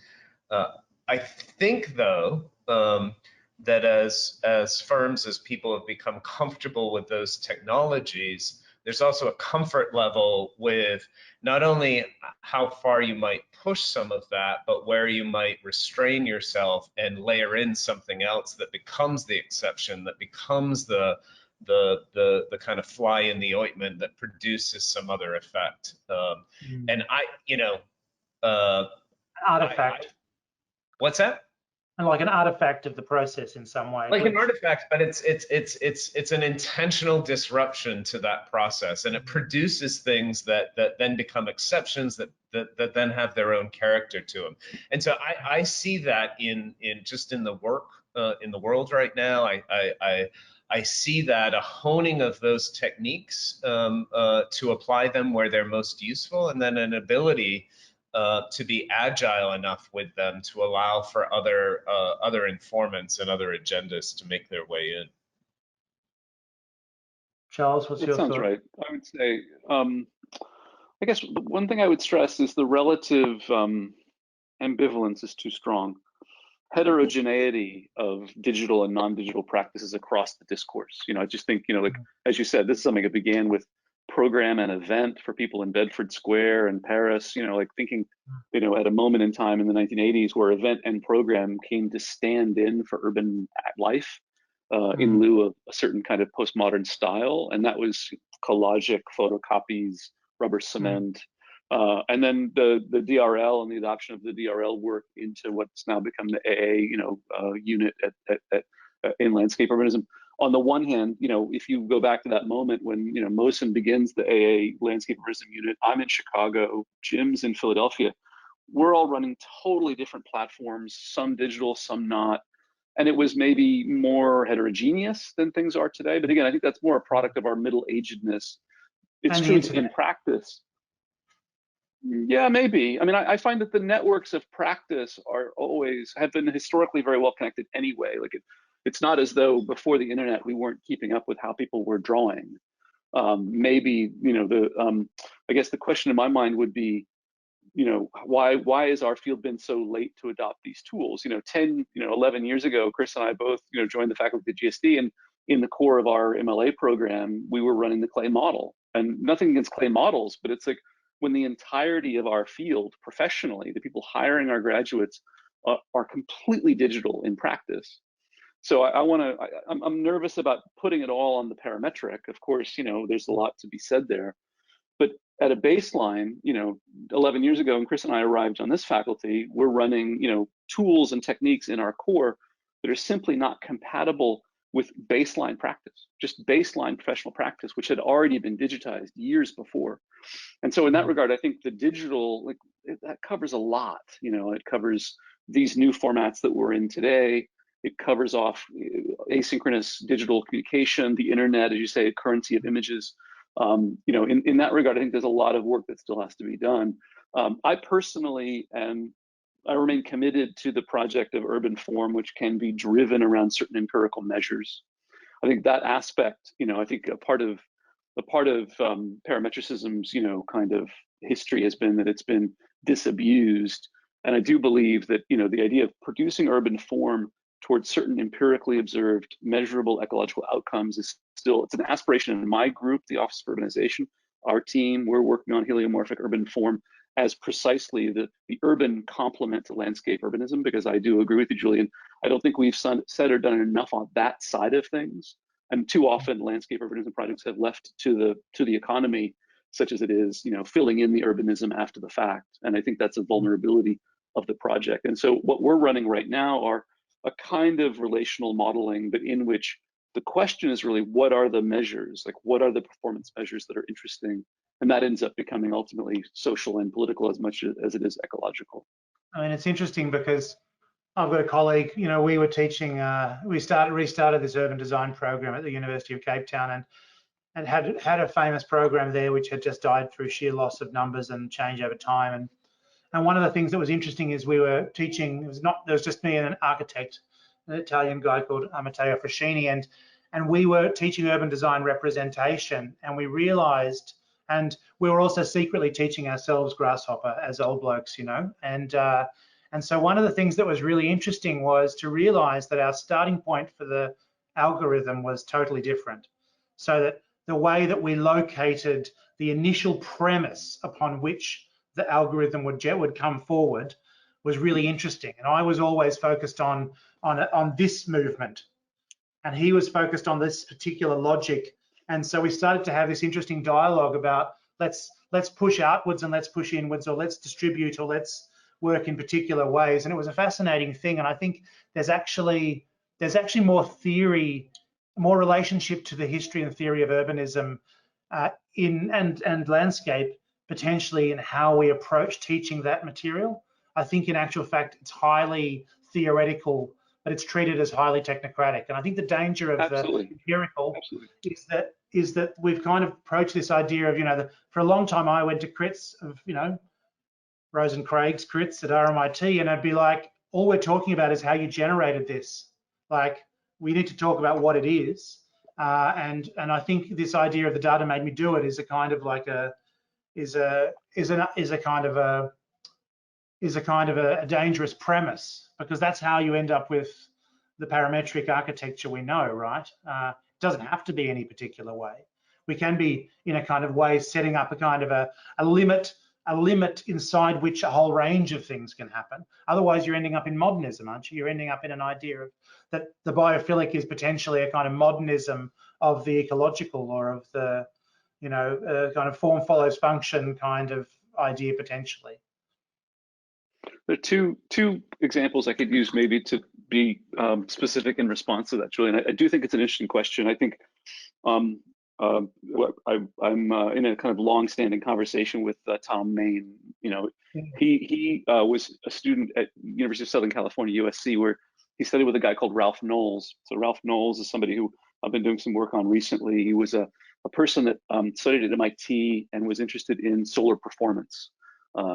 I think, though, that as firms, as people have become comfortable with those technologies, there's also a comfort level with not only how far you might push some of that, but where you might restrain yourself and layer in something else that becomes the exception, that becomes the kind of fly in the ointment that produces some other effect. And artifact. What's that? And like an artifact of the process in some way. Like an artifact, but it's an intentional disruption to that process, and it produces things that then become exceptions that then have their own character to them. And so I see that in just in the work in the world right now. I see that a honing of those techniques to apply them where they're most useful, and then an ability to be agile enough with them to allow for other informants and other agendas to make their way in. Charles, what's your thought? That sounds right. I would say, I guess one thing I would stress is the relative ambivalence is too strong. Heterogeneity of digital and non-digital practices across the discourse. I just think, like, as you said, this is something that began with program and event for people in Bedford Square and Paris, like thinking, at a moment in time in the 1980s where event and program came to stand in for urban life in lieu of a certain kind of postmodern style. And that was collagic photocopies, rubber cement. And then the DRL and the adoption of the DRL work into what's now become the AA, unit in landscape urbanism. On the one hand, if you go back to that moment when, Mosen begins the AA landscape urbanism unit, I'm in Chicago, Jim's in Philadelphia. We're all running totally different platforms, some digital, some not. And it was maybe more heterogeneous than things are today. But again, I think that's more a product of our middle-agedness. It's true in practice. Yeah, maybe. I mean, I find that the networks of practice have been historically very well connected anyway. Like it's not as though before the internet we weren't keeping up with how people were drawing. Maybe, I guess the question in my mind would be, why has our field been so late to adopt these tools? 10, 11 years ago, Chris and I both, joined the faculty at GSD, and in the core of our MLA program, we were running the clay model. And nothing against clay models, but it's like when the entirety of our field professionally, the people hiring our graduates are completely digital in practice. So I'm nervous about putting it all on the parametric. Of course, there's a lot to be said there. But at a baseline, 11 years ago, when Chris and I arrived on this faculty, we're running, tools and techniques in our core that are simply not compatible with baseline practice, just baseline professional practice, which had already been digitized years before. And so in that regard, I think the digital, that covers a lot. It covers these new formats that we're in today. It covers off asynchronous digital communication, the internet, as you say, a currency of images. In that regard, I think there's a lot of work that still has to be done. I personally I remain committed to the project of urban form, which can be driven around certain empirical measures. I think that aspect, I think a part of parametricism's, kind of history has been that it's been disabused. And I do believe that, the idea of producing urban form towards certain empirically observed measurable ecological outcomes is still, it's an aspiration in my group, the Office of Urbanization. Our team, we're working on heliomorphic urban form as precisely the urban complement to landscape urbanism, because I do agree with you, Julian. I don't think we've said or done enough on that side of things. And too often landscape urbanism projects have left to the economy, such as it is, filling in the urbanism after the fact. And I think that's a vulnerability of the project. And so what we're running right now are a kind of relational modeling, but in which the question is really, what are the measures? Like, what are the performance measures that are interesting? And that ends up becoming ultimately social and political as much as it is ecological. I mean, it's interesting because I've got a colleague, you know, we were teaching, we restarted this urban design program at the University of Cape Town, and had a famous program there which had just died through sheer loss of numbers and change over time. And one of the things that was interesting is we were teaching, there was just me and an architect, an Italian guy called Matteo Frascini, and we were teaching urban design representation, and we realized, and we were also secretly teaching ourselves Grasshopper as old blokes, you know, and so one of the things that was really interesting was to realize that our starting point for the algorithm was totally different. So that the way that we located the initial premise upon which the algorithm would come forward was really interesting. And I was always focused on this movement, and he was focused on this particular logic. And so we started to have this interesting dialogue about let's push outwards and let's push inwards, or let's distribute, or let's work in particular ways. And it was a fascinating thing. And I think there's actually more theory, more relationship to the history and theory of urbanism and landscape potentially in how we approach teaching that material. I think in actual fact it's highly theoretical, but it's treated as highly technocratic. And I think the danger of the empirical is that we've kind of approached this idea of, you know, for a long time I went to crits of, you know, Rose and Craig's crits at RMIT, and I'd be like, all we're talking about is how you generated this. Like, we need to talk about what it is. And I think this idea of the data made me do it is a kind of like a dangerous premise, because that's how you end up with the parametric architecture we know, right? It doesn't have to be any particular way. We can be in a kind of way setting up a kind of a limit inside which a whole range of things can happen. Otherwise, you're ending up in modernism, aren't you? You're ending up in an idea of that the biophilic is potentially a kind of modernism of the ecological, or of the, you know, kind of form follows function kind of idea potentially. There are two examples I could use maybe to be specific in response to that, Julian. I do think it's an interesting question. I think I'm in a kind of long-standing conversation with Tom Main. You know, he was a student at University of Southern California, USC, where he studied with a guy called Ralph Knowles. So Ralph Knowles is somebody who I've been doing some work on recently. He was a person that studied at MIT and was interested in solar performance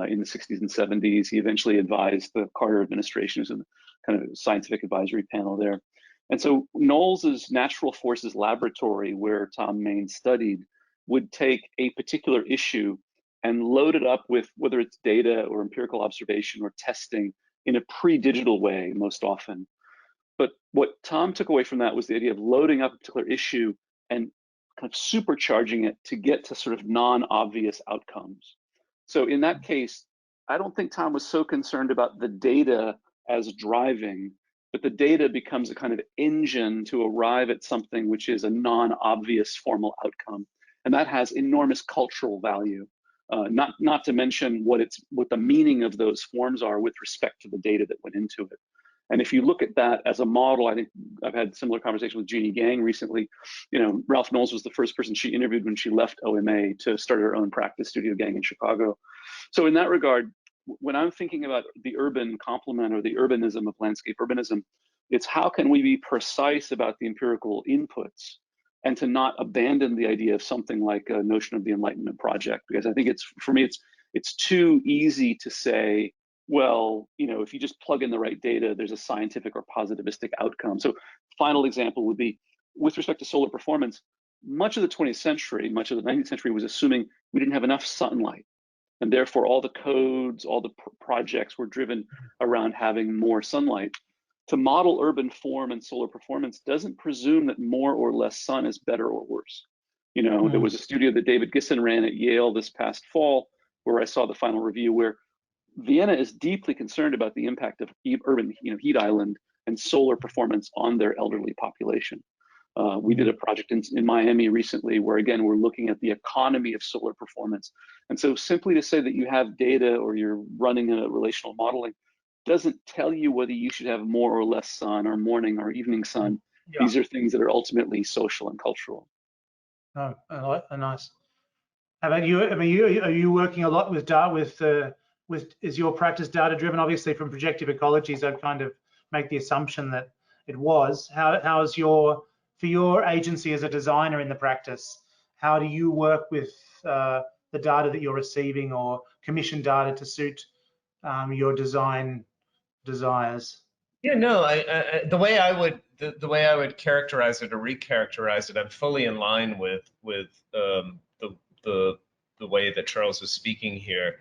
in the 60s and 70s. He eventually advised the Carter administration, who's in the kind of scientific advisory panel there. And so Knowles's Natural Forces Laboratory, where Tom Main studied, would take a particular issue and load it up with whether it's data or empirical observation or testing in a pre-digital way most often. But what Tom took away from that was the idea of loading up a particular issue and kind of supercharging it to get to sort of non-obvious outcomes. So in that case, I don't think Tom was so concerned about the data as driving, but the data becomes a kind of engine to arrive at something which is a non-obvious formal outcome. And that has enormous cultural value, not to mention what the meaning of those forms are with respect to the data that went into it. And if you look at that as a model, I think I've had similar conversations with Jeannie Gang recently. You know, Ralph Knowles was the first person she interviewed when she left OMA to start her own practice, Studio Gang in Chicago. So in that regard, when I'm thinking about the urban complement or the urbanism of landscape urbanism, it's how can we be precise about the empirical inputs and to not abandon the idea of something like a notion of the Enlightenment project, because I think for me it's too easy to say, well, you know, if you just plug in the right data, there's a scientific or positivistic outcome. So final example would be with respect to solar performance, much of the 20th century, much of the 19th century was assuming we didn't have enough sunlight. And therefore all the codes, all the projects were driven around having more sunlight. To model urban form and solar performance doesn't presume that more or less sun is better or worse. You know, there was a studio that David Gisson ran at Yale this past fall, where I saw the final review, where Vienna is deeply concerned about the impact of urban, heat island and solar performance on their elderly population. We did a project in Miami recently where, again, we're looking at the economy of solar performance. And so simply to say that you have data or you're running a relational modeling doesn't tell you whether you should have more or less sun or morning or evening sun. Yeah. These are things that are ultimately social and cultural. Oh, nice. How about you? I mean, are you working a lot with data? Is your practice data driven? Obviously, from projective ecologies, I'd kind of make the assumption that it was. How's for your agency as a designer in the practice? How do you work with the data that you're receiving, or commission data to suit your design desires? Yeah, no, the way I would characterize it or recharacterize it, I'm fully in line with the way that Charles was speaking here.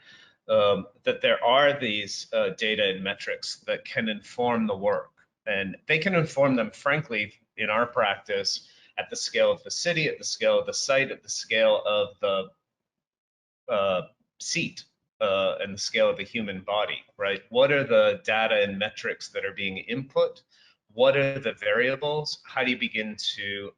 That there are these data and metrics that can inform the work, and they can inform them, frankly, in our practice, at the scale of the city, at the scale of the site, at the scale of the seat. And the scale of the human body, right? What are the data and metrics that are being input? What are the variables? How do you begin to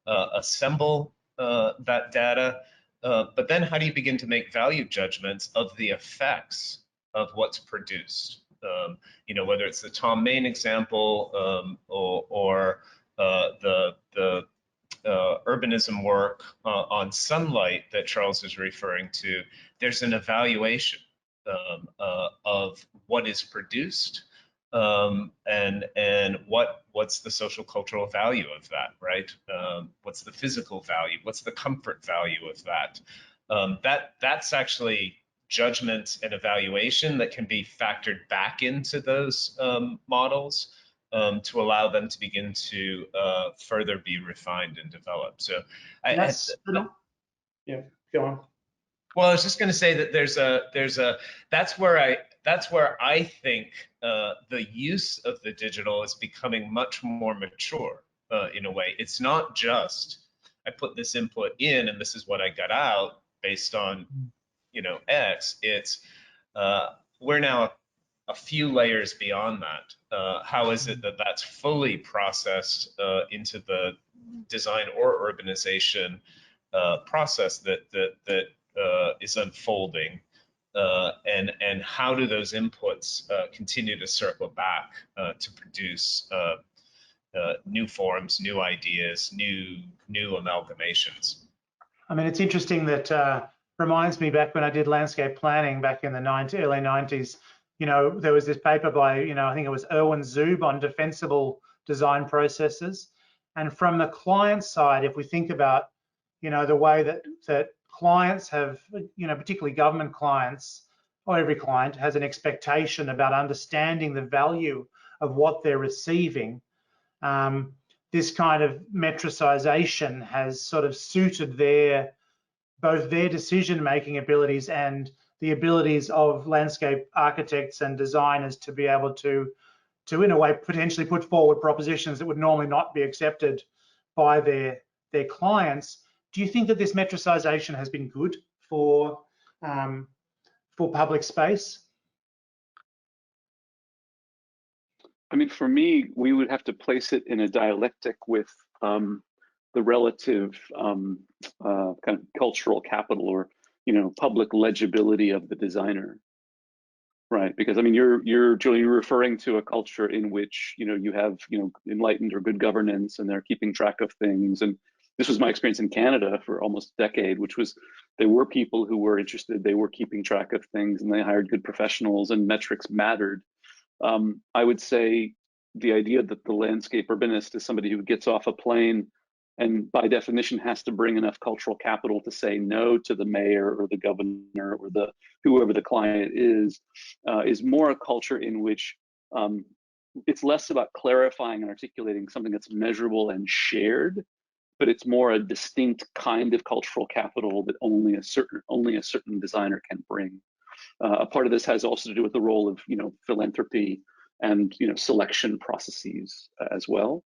assemble that data? But then how do you begin to make value judgments of the effects of what's produced? You know, whether it's the Tom Main example or the urbanism work on sunlight that Charles is referring to, there's an evaluation of what is produced and what's the social cultural value of that, right? What's the physical value? What's the comfort value of that? That's actually judgment and evaluation that can be factored back into those models. To allow them to begin to further be refined and developed. So, yeah, go on. Well, I was just going to say that that's where I think the use of the digital is becoming much more mature in a way. It's not just I put this input in and this is what I got out based on, you know, X. It's we're now a few layers beyond that. How is it that that's fully processed into the design or urbanization process that is unfolding, and how do those inputs continue to circle back to produce new forms, new ideas, new amalgamations? I mean, it's interesting that reminds me back when I did landscape planning back in the early 90s. You know, there was this paper by, you know, I think it was Erwin Zub on defensible design processes. And from the client side, if we think about, you know, the way that clients have, you know, particularly government clients, or every client has an expectation about understanding the value of what they're receiving. This kind of metricization has sort of suited both their decision-making abilities and the abilities of landscape architects and designers to be able to in a way potentially put forward propositions that would normally not be accepted by their clients. Do you think that this metricization has been good for public space? I mean, for me, we would have to place it in a dialectic with the relative kind of cultural capital, or, you know, public legibility of the designer, right? Because I mean, Julian, you're referring to a culture in which, you know, you have, you know, enlightened or good governance, and they're keeping track of things. And this was my experience in Canada for almost a decade, which was there were people who were interested, they were keeping track of things, and they hired good professionals, and metrics mattered. I would say the idea that the landscape urbanist is somebody who gets off a plane and by definition has to bring enough cultural capital to say no to the mayor or the governor or whoever the client is more a culture in which it's less about clarifying and articulating something that's measurable and shared, but it's more a distinct kind of cultural capital that only a certain designer can bring. A part of this has also to do with the role of, you know, philanthropy and, you know, selection processes as well.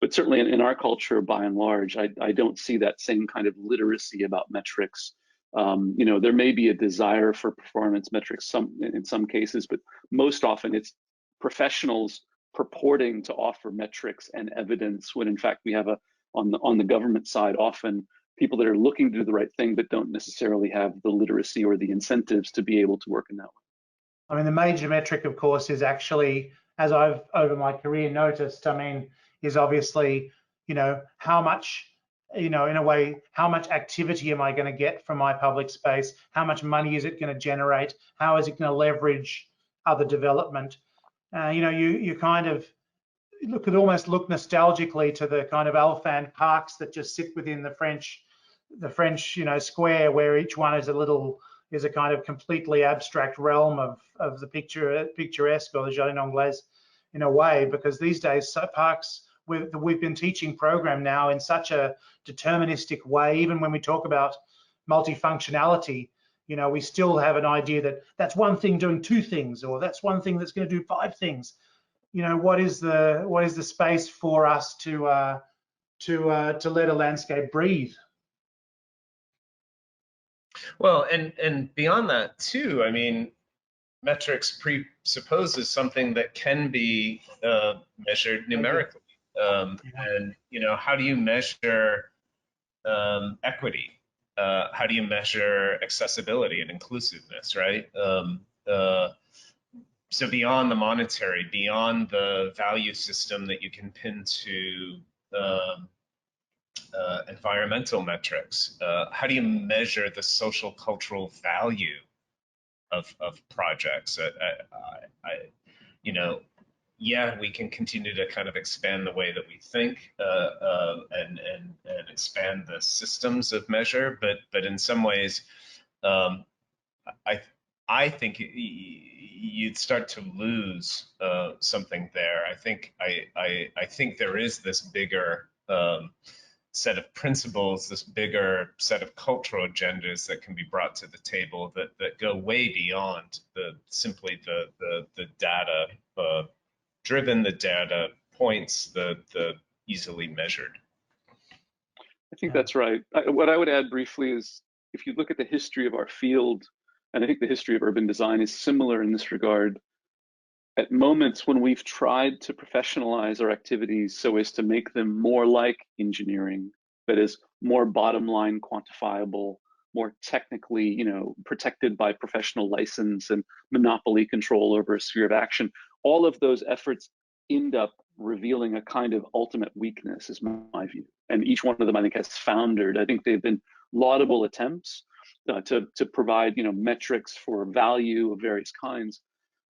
But certainly in our culture, by and large, I don't see that same kind of literacy about metrics. You know, there may be a desire for performance metrics in some cases, but most often it's professionals purporting to offer metrics and evidence when in fact we have on the government side often people that are looking to do the right thing but don't necessarily have the literacy or the incentives to be able to work in that way. I mean, the major metric, of course, is actually, as I've over my career noticed, I mean, is obviously, how much, in a way, how much activity am I going to get from my public space? How much money is it going to generate? How is it going to leverage other development? You kind of almost look nostalgically to the kind of Alphand parks that just sit within the French, square, where each one is a kind of completely abstract realm of the picturesque or the Jardin Anglais in a way, because these days parks, we've been teaching program now in such a deterministic way. Even when we talk about multifunctionality, we still have an idea that that's one thing doing two things, or that's one thing that's going to do five things. What is the space for us to let a landscape breathe? Well, and beyond that too, I mean, metrics presupposes something that can be measured numerically. And how do you measure equity? How do you measure accessibility and inclusiveness, right? So beyond the monetary, beyond the value system that you can pin to environmental metrics, how do you measure the social cultural value of projects? Yeah, we can continue to kind of expand the way that we think and expand the systems of measure, but in some ways, I think you'd start to lose something there. I think there is this bigger set of principles, this bigger set of cultural agendas that can be brought to the table that go way beyond simply the data driven, the data points, the easily measured. I think that's right. What I would add briefly is, if you look at the history of our field, and I think the history of urban design is similar in this regard, at moments when we've tried to professionalize our activities so as to make them more like engineering, that is, more bottom line quantifiable, more technically, protected by professional license and monopoly control over a sphere of action, all of those efforts end up revealing a kind of ultimate weakness, is my view. And each one of them, I think, has foundered. I think they've been laudable attempts to provide, metrics for value of various kinds.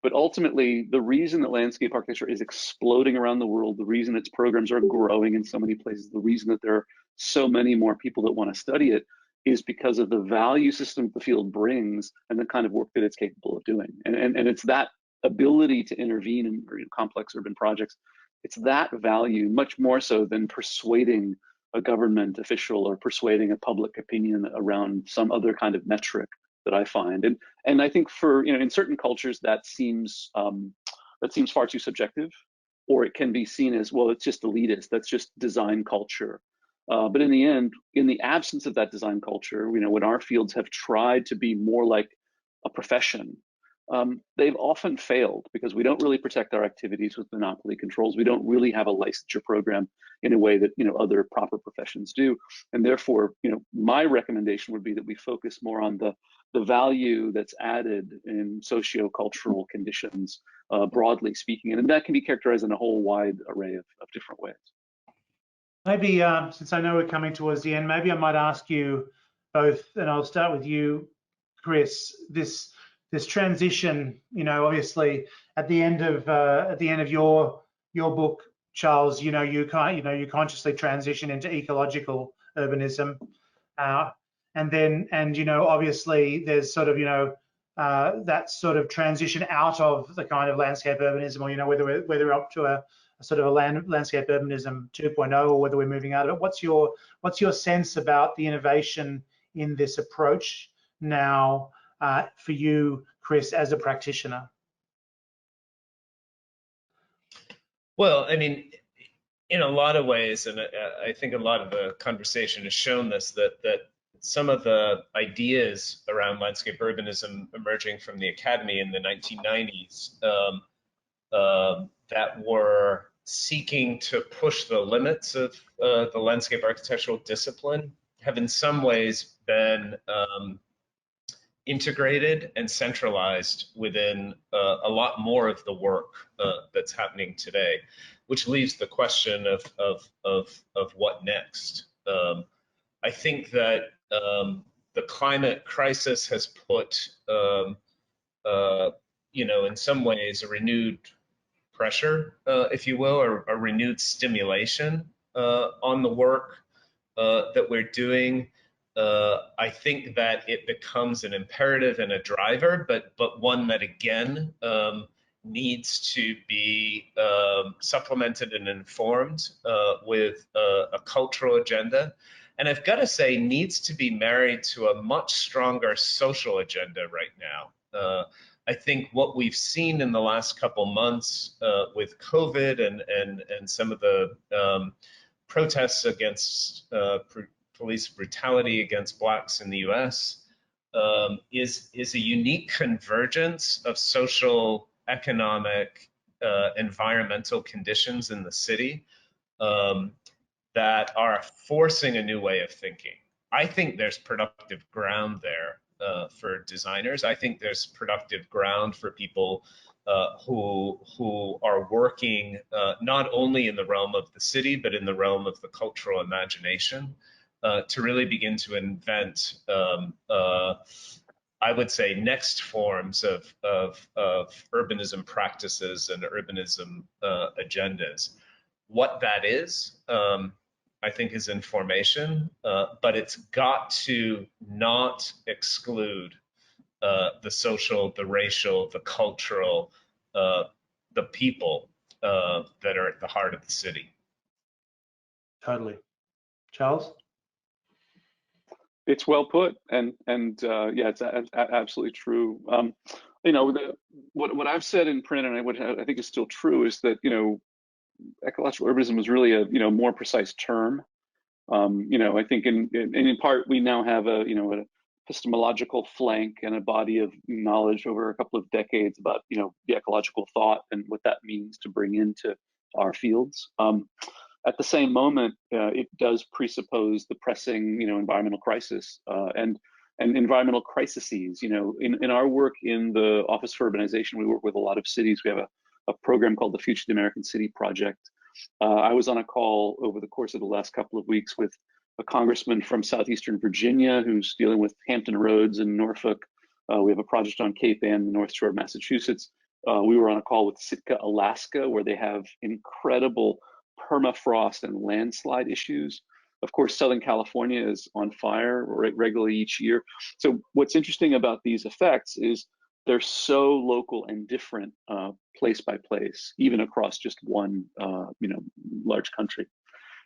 But ultimately, the reason that landscape architecture is exploding around the world, the reason its programs are growing in so many places, the reason that there are so many more people that want to study it, is because of the value system the field brings and the kind of work that it's capable of doing. And it's that ability to intervene in complex urban projects. It's that value, much more so than persuading a government official or persuading a public opinion around some other kind of metric, that I find. And I think for, in certain cultures that seems far too subjective, or it can be seen as, well, it's just elitist, that's just design culture. But in the end, in the absence of that design culture, when our fields have tried to be more like a profession, they've often failed because we don't really protect our activities with monopoly controls. We don't really have a licensure program in a way that other proper professions do. And therefore, my recommendation would be that we focus more on the value that's added in socio-cultural conditions, broadly speaking, and that can be characterized in a whole wide array of different ways. Maybe, since I know we're coming towards the end, maybe I might ask you both, and I'll start with you, Chris. This transition, obviously at the end of your book, Charles, you consciously transition into ecological urbanism, and obviously there's sort of that sort of transition out of the kind of landscape urbanism, or whether we're up to a sort of a landscape urbanism 2.0, or whether we're moving out of it. What's your sense about the innovation in this approach now for you, Chris, as a practitioner? Well, I mean, in a lot of ways, and I think a lot of the conversation has shown this, that some of the ideas around landscape urbanism emerging from the academy in the 1990s that were seeking to push the limits of the landscape architectural discipline have in some ways been integrated and centralized within a lot more of the work that's happening today, which leaves the question of what next. I think that the climate crisis has put, in some ways, a renewed pressure, if you will, or a renewed stimulation on the work that we're doing. I think that it becomes an imperative and a driver, but one that again needs to be supplemented and informed with a cultural agenda. And I've got to say, needs to be married to a much stronger social agenda right now. I think what we've seen in the last couple months with COVID and some of the protests against police brutality against Blacks in the US is a unique convergence of social, economic, environmental conditions in the city that are forcing a new way of thinking. I think there's productive ground there for designers. I think there's productive ground for people who are working not only in the realm of the city, but in the realm of the cultural imagination to really begin to invent, I would say, next forms of urbanism practices and urbanism agendas. What that is, I think, is in formation, but it's got to not exclude the social, the racial, the cultural, the people that are at the heart of the city. Totally. Charles? It's well put, and yeah, it's absolutely true. What I've said in print, and what I think is still true, is that ecological urbanism is really a more precise term. I think in part we now have a epistemological flank and a body of knowledge over a couple of decades about the ecological thought and what that means to bring into our fields. At the same moment, it does presuppose the pressing environmental crisis and environmental crises. In our work in the Office for Urbanization, we work with a lot of cities. We have a program called the Future of the American City Project. I was on a call over the course of the last couple of weeks with a congressman from southeastern Virginia who's dealing with Hampton Roads in Norfolk. We have a project on Cape Ann, the North Shore of Massachusetts. We were on a call with Sitka, Alaska, where they have incredible permafrost and landslide issues. Of course, Southern California is on fire regularly each year. So what's interesting about these effects is they're so local and different place by place, even across just one large country.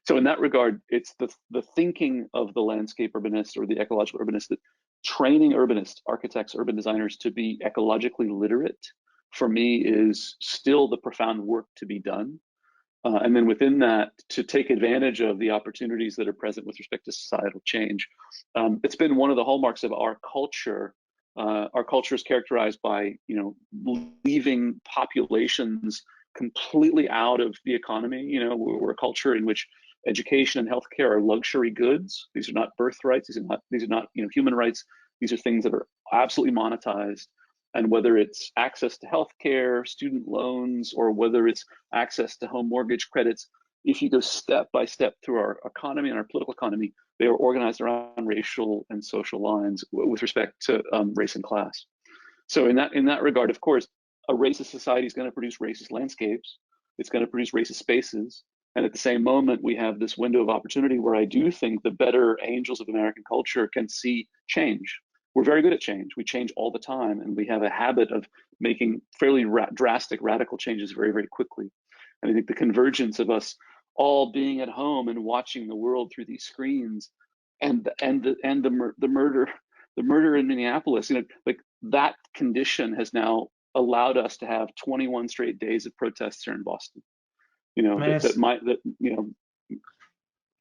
So in that regard, it's the thinking of the landscape urbanist or the ecological urbanist, that training urbanists, architects, urban designers to be ecologically literate, for me, is still the profound work to be done. And then within that, to take advantage of the opportunities that are present with respect to societal change. It's been one of the hallmarks of our culture. Our culture is characterized by, leaving populations completely out of the economy. We're a culture in which education and healthcare are luxury goods. These are not birthrights. These are not human rights. These are things that are absolutely monetized. And whether it's access to healthcare, student loans, or whether it's access to home mortgage credits, if you go step by step through our economy and our political economy, they are organized around racial and social lines with respect to race and class. So in that regard, of course, a racist society is going to produce racist landscapes. It's going to produce racist spaces. And at the same moment, we have this window of opportunity where I do think the better angels of American culture can see change. We're very good at change. We change all the time, and we have a habit of making fairly drastic, radical changes very, very quickly. And I think the convergence of us all being at home and watching the world through these screens, and the murder in Minneapolis, like that condition has now allowed us to have 21 straight days of protests here in Boston.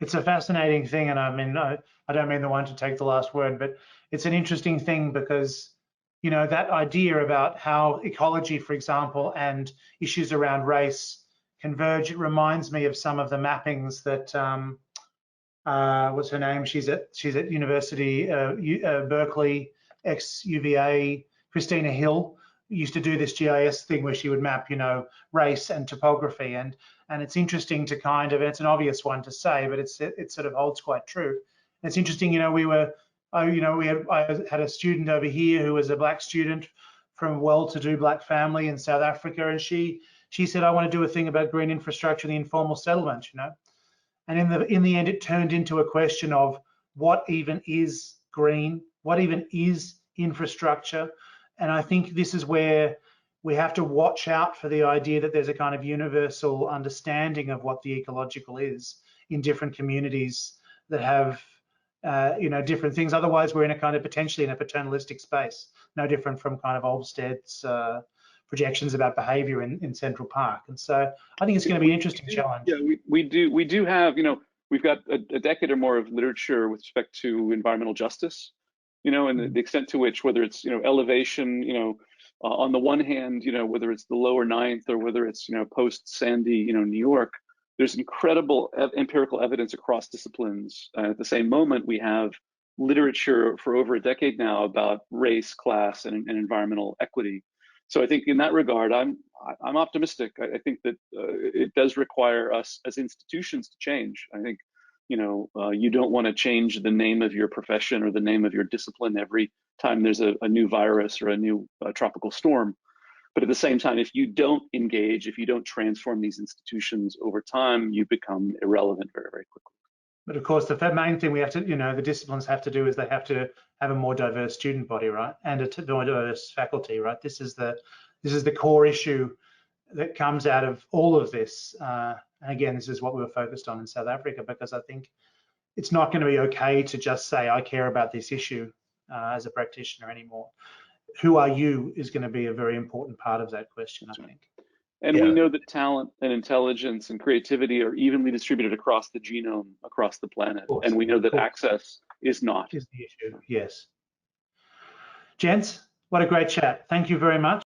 It's a fascinating thing, and I don't mean the one to take the last word, but it's an interesting thing because that idea about how ecology, for example, and issues around race converge. It reminds me of some of the mappings that what's her name? She's at University Berkeley, ex-UVA, Christina Hill, used to do this GIS thing where she would map, you know, race and topography, and it's interesting to kind of, it's an obvious one to say, but it sort of holds quite true. And it's interesting, you know, I had a student over here who was a black student from a well-to-do black family in South Africa, and she said, I want to do a thing about green infrastructure and the informal settlement, you know. And in the end, it turned into a question of what even is green, what even is infrastructure. And I think this is where we have to watch out for the idea that there's a kind of universal understanding of what the ecological is in different communities that have, you know, different things. Otherwise, we're in a kind of potentially in a paternalistic space, no different from kind of Olmsted's projections about behavior in Central Park. And so I think it's going to be an interesting challenge. Yeah, we do have, you know, we've got a decade or more of literature with respect to environmental justice, you know, and the extent to which, whether it's, you know, elevation, you know, on the one hand, you know, whether it's the lower ninth or whether it's, you know, post-Sandy, you know, New York, there's incredible empirical evidence across disciplines. At the same moment, we have literature for over a decade now about race, class, and environmental equity. So I think in that regard, I'm optimistic. I think that it does require us as institutions to change. I think, you know, you don't want to change the name of your profession or the name of your discipline every time there's a new virus or a new tropical storm. But at the same time, if you don't engage, if you don't transform these institutions over time, you become irrelevant very, very quickly. But of course, the main thing we have to, you know, the disciplines have to do is they have to have a more diverse student body, right, and a more diverse faculty, right. This is the core issue that comes out of all of this. And again, this is what we were focused on in South Africa, because I think it's not going to be okay to just say I care about this issue as a practitioner anymore. Who are you is going to be a very important part of that question, I think. And we know that talent and intelligence and creativity are evenly distributed across the genome, across the planet. And we know that access is not. Is the issue, yes. Gents, what a great chat. Thank you very much.